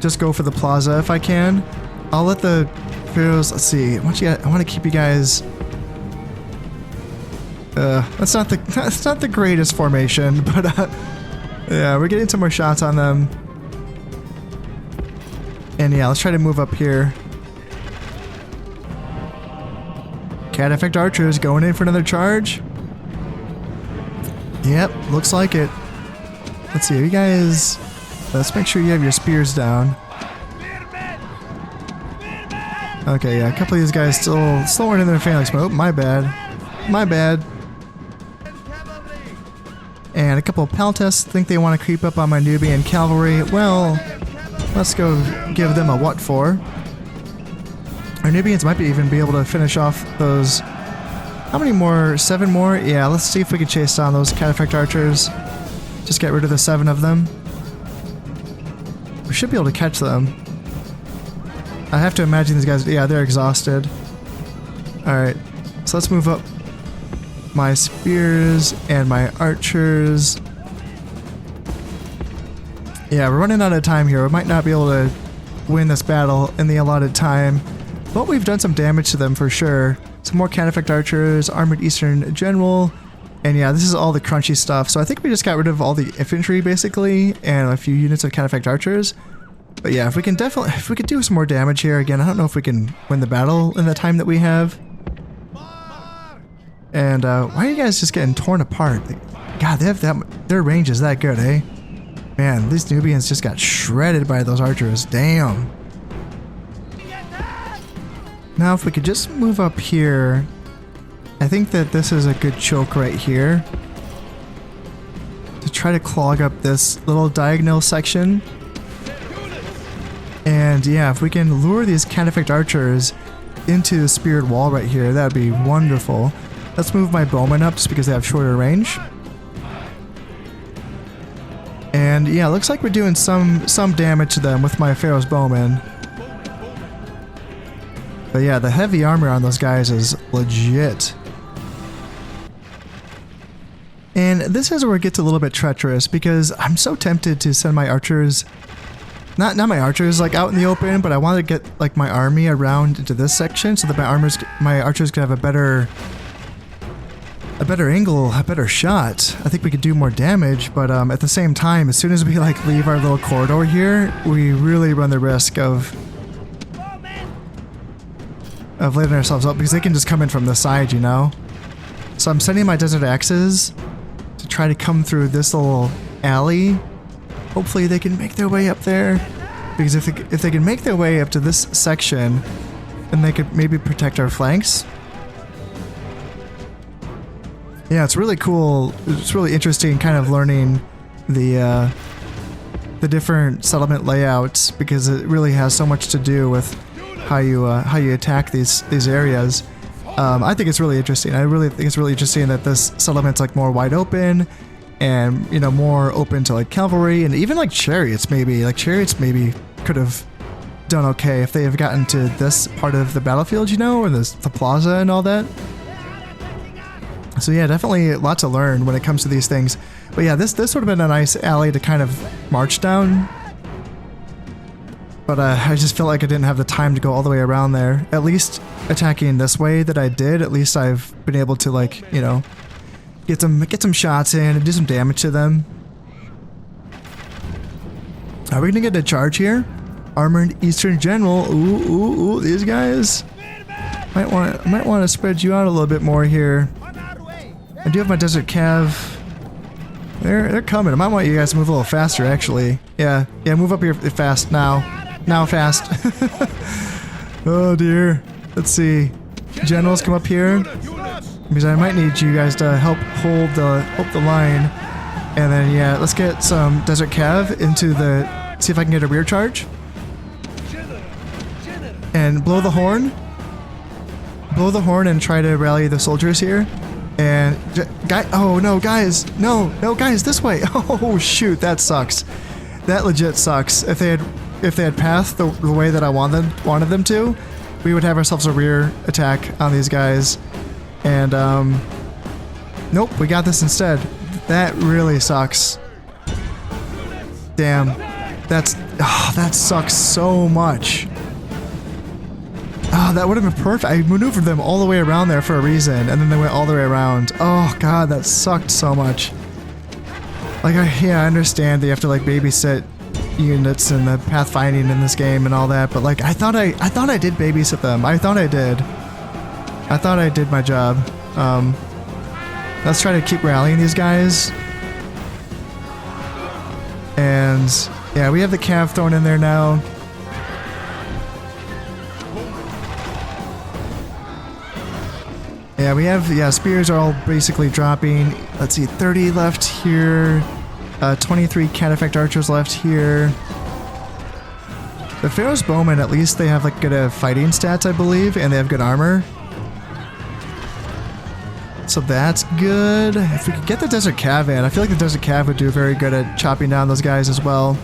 just go for the plaza if I can. I'll let the Pharaohs... Let's see. I want to keep you guys... that's not the greatest formation, but yeah, we're getting some more shots on them. And yeah, let's try to move up here. Cat Effect Archers going in for another charge. Yep, looks like it. Let's see, you guys... Let's make sure you have your spears down. Okay, yeah, a couple of these guys still slower in their phalanx mode. My bad. My bad. And a couple of Peltas think they want to creep up on my Nubian cavalry. Well, let's go give them a what for. Our Nubians might even be able to finish off those... How many more? 7 more? Yeah, let's see if we can chase down those Cat Effect Archers. Just get rid of the 7 of them. We should be able to catch them. I have to imagine these guys... Yeah, they're exhausted. Alright, so let's move up my spears and my archers. Yeah, we're running out of time here. We might not be able to win this battle in the allotted time, but we've done some damage to them for sure. Some more Cat Effect Archers, Armored Eastern General, and yeah, this is all the crunchy stuff. So I think we just got rid of all the infantry basically, and a few units of Cat Effect Archers. But yeah, if we could do some more damage here, again, I don't know if we can win the battle in the time that we have. And why are you guys just getting torn apart? God, they have that. Their range is that good, eh? Man, these Nubians just got shredded by those archers. Damn. Now, if we could just move up here, I think that this is a good choke right here to try to clog up this little diagonal section. And yeah, if we can lure these Cat Effect Archers into the speared wall right here, that would be wonderful. Let's move my bowmen up just because they have shorter range. And yeah, looks like we're doing some damage to them with my Pharaoh's bowmen. But yeah, the heavy armor on those guys is legit. And this is where it gets a little bit treacherous because I'm so tempted to send my archers, not my archers like out in the open, but I want to get like my army around into this section so that my archers can have a better angle, a better shot. I think we could do more damage, but at the same time, as soon as we like leave our little corridor here, we really run the risk of letting ourselves up because they can just come in from the side, you know? So I'm sending my Desert Axes to try to come through this little alley. Hopefully they can make their way up there, because if they can make their way up to this section, then they could maybe protect our flanks. Yeah, it's really cool. It's really interesting kind of learning the different settlement layouts because it really has so much to do with how you attack these areas. I think it's really interesting. I really think it's really interesting that this settlement's like more wide open and, you know, more open to like cavalry and even like chariots maybe. Like chariots maybe could have done okay if they have gotten to this part of the battlefield, you know, or the plaza and all that. So yeah, definitely a lot to learn when it comes to these things. But yeah, this would have been a nice alley to kind of march down. But I just feel like I didn't have the time to go all the way around there. At least attacking this way that I did, at least I've been able to, like, you know, get some shots in and do some damage to them. Are we gonna get a charge here? Armored Eastern General. Ooh, these guys. Might want to spread you out a little bit more here. I do have my Desert Cav. They're coming. I might want you guys to move a little faster, actually. Yeah, move up here fast now. Now fast. Oh dear. Let's see. Generals, come up here. Because I might need you guys to help hold the line. And then, yeah, let's get some Desert Cav into the... See if I can get a rear charge. And blow the horn. Blow the horn and try to rally the soldiers here. And... oh, no, guys. No, guys, this way. Oh, shoot, that sucks. That legit sucks. If they had pathed the way that I wanted them to, we would have ourselves a rear attack on these guys. And, nope, we got this instead. That really sucks. Damn. That sucks so much. Oh, that would have been perfect. I maneuvered them all the way around there for a reason, and then they went all the way around. Oh, God, that sucked so much. Like, I understand that you have to, like, babysit units and the pathfinding in this game and all that, but, like, I thought I did babysit them. I thought I did. I thought I did my job. Let's try to keep rallying these guys. And, yeah, we have the cav thrown in there now. Yeah, we have, spears are all basically dropping. Let's see, 30 left here. 23 Cataphect archers left here. The Pharaoh's Bowmen, at least they have like good fighting stats, I believe, and they have good armor. So that's good. If we could get the Desert Cav in, I feel like the Desert Cav would do very good at chopping down those guys as well.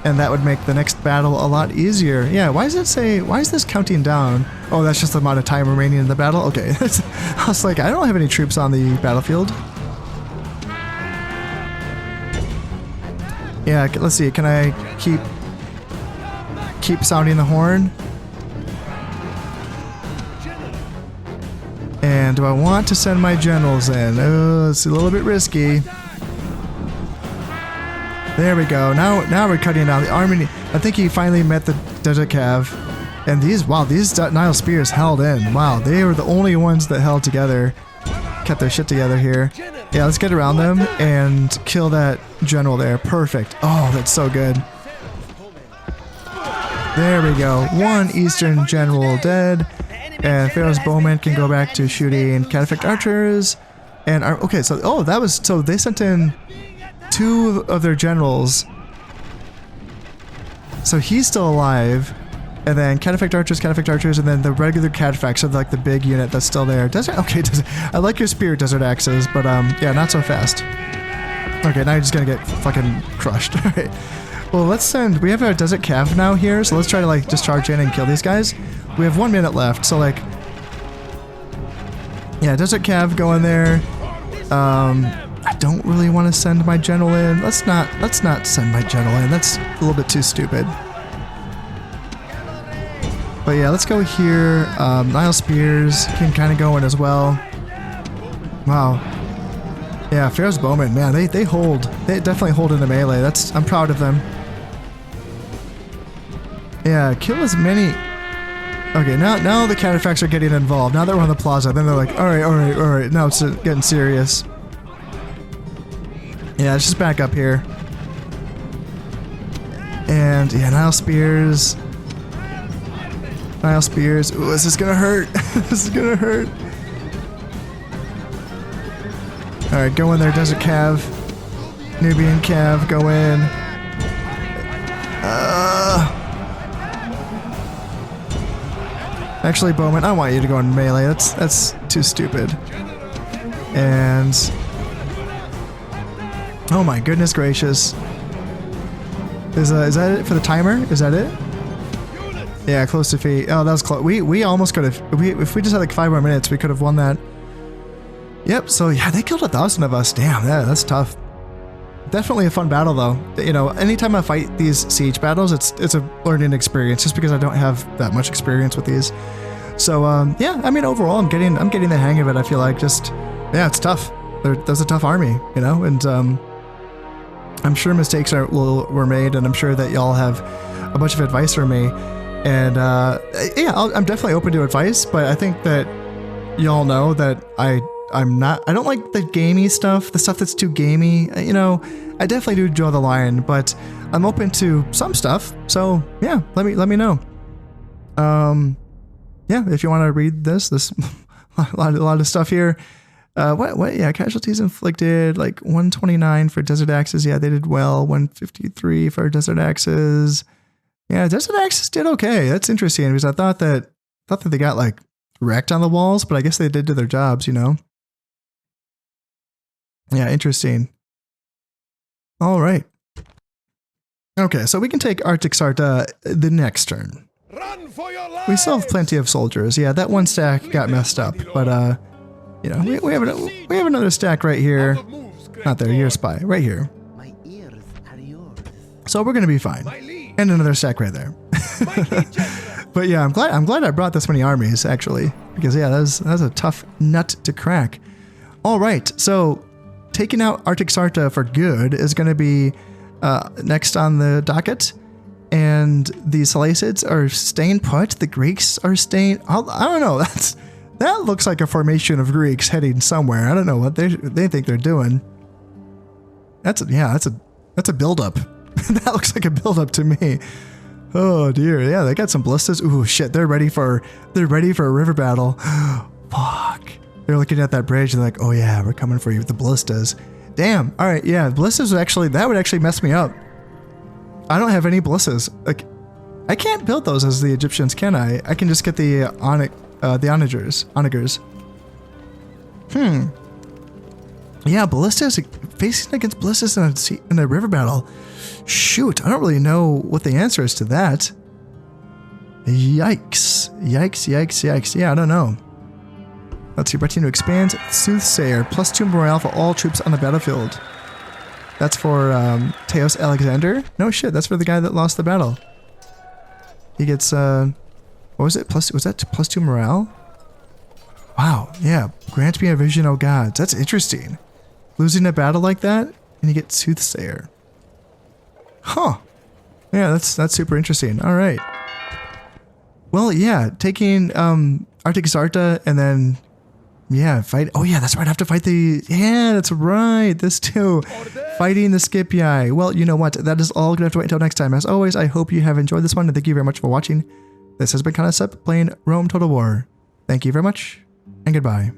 And that would make the next battle a lot easier. Yeah, why is this counting down? Oh, that's just the amount of time remaining in the battle? Okay. I was like, I don't have any troops on the battlefield. Yeah, let's see. Can I keep sounding the horn? And do I want to send my generals in? Oh, it's a little bit risky. There we go. Now we're cutting down the army. I think he finally met the Desert Cav. And these Nile Spears held in. Wow, they were the only ones that held together. Kept their shit together here. Yeah, let's get around them and kill that general there. Perfect. Oh, that's so good. There we go. One Eastern general dead. And Pharaoh's Bowmen can go back to shooting Cataphect archers. And okay, so they sent in 2 of their generals. So he's still alive. And then Cataphect archers, and then the regular Cataphact, so like the big unit that's still there. I like your spear Desert Axes, but yeah, not so fast. Okay, now you're just gonna get fucking crushed. Alright. Well, we have our Desert Cav now here, so let's try to like just charge in and kill these guys. We have 1 minute left, so like... Yeah, Desert Cav, go in there. I don't really want to send my general in. Let's not send my general in. That's a little bit too stupid. But yeah, let's go here. Nile Spears can kind of go in as well. Wow. Yeah, Pharaoh's Bowmen, man, they hold. They definitely hold in the melee. I'm proud of them. Yeah, kill as many... Okay, now the Cataphracts are getting involved. Now that we're on the plaza, then they're like, alright, now it's getting serious. Yeah, let's just back up here. And, yeah, Nile Spears. Ooh, this is gonna hurt. This is gonna hurt. Alright, go in there, Desert Cav. Nubian Cav, go in. Actually, Bowman, I want you to go in melee. That's too stupid. And... Oh my goodness gracious. Is that it for the timer? Is that it? Yeah, close defeat. Oh, that was close. We almost could have... If we just had like 5 more minutes, we could have won that. Yep, so yeah, they killed 1,000 of us. Damn, that's tough. Definitely a fun battle, though. You know, anytime I fight these siege battles, it's a learning experience, just because I don't have that much experience with these. So, yeah, I mean, overall, I'm getting the hang of it, I feel like. Just, yeah, it's tough. There's a tough army, you know? And, I'm sure mistakes were made, and I'm sure that y'all have a bunch of advice for me. And yeah, I'm definitely open to advice, but I think that y'all know that I I don't like the gamey stuff, the stuff that's too gamey. You know, I definitely do draw the line, but I'm open to some stuff. So yeah, let me know. Yeah, if you want to read this a lot of stuff here. Yeah, casualties inflicted, like 129 for desert axes. Yeah, they did well. 153 for desert axes. Yeah, desert axes did okay. That's interesting because I thought that they got like wrecked on the walls, but I guess they did do their jobs, you know? Yeah, interesting. All right. Okay, so we can take Artaxata the next turn. Run for your lives! We still have plenty of soldiers. Yeah, that one stack got messed up, but you know, we have another stack right here. Not there, you're a spy. Right here. My ears are yours. So we're gonna be fine. And another stack right there. But yeah, I'm glad I brought this many armies, actually. Because yeah, that was a tough nut to crack. Alright, so taking out Artaxata for good is gonna be next on the docket. And the Seleucids are staying put. The Greeks are staying. I don't know. That looks like a formation of Greeks heading somewhere. I don't know what they think they're doing. That's a buildup. That looks like a buildup to me. Oh dear. Yeah, they got some ballistas. Ooh shit. They're ready for a river battle. Fuck. They're looking at that bridge and they're like, oh yeah, we're coming for you with the ballistas. Damn. All right. Yeah, ballistas would actually mess me up. I don't have any ballistas. Like, I can't build those as the Egyptians, can I? I can just get the onagers. Yeah, ballistas, facing against ballistas in a river battle. Shoot, I don't really know what the answer is to that. Yikes. Yeah, I don't know. Let's see, Breton expands. Soothsayer, +2 morale for all troops on the battlefield. That's for Teos Alexander. No shit, that's for the guy that lost the battle. He gets, what was it? Was that +2 morale? Wow, yeah. Grant me a vision, oh gods. That's interesting. Losing a battle like that, and you get Soothsayer. Huh. Yeah, that's super interesting. All right. Well, yeah, taking Artaxata and then, yeah, fight. Oh yeah, that's right. I have to fight yeah, that's right. This too. Fighting the Scipii. Well, you know what? That is all. Gonna have to wait until next time. As always, I hope you have enjoyed this one, and thank you very much for watching. This has been Concept playing Rome Total War. Thank you very much, and goodbye.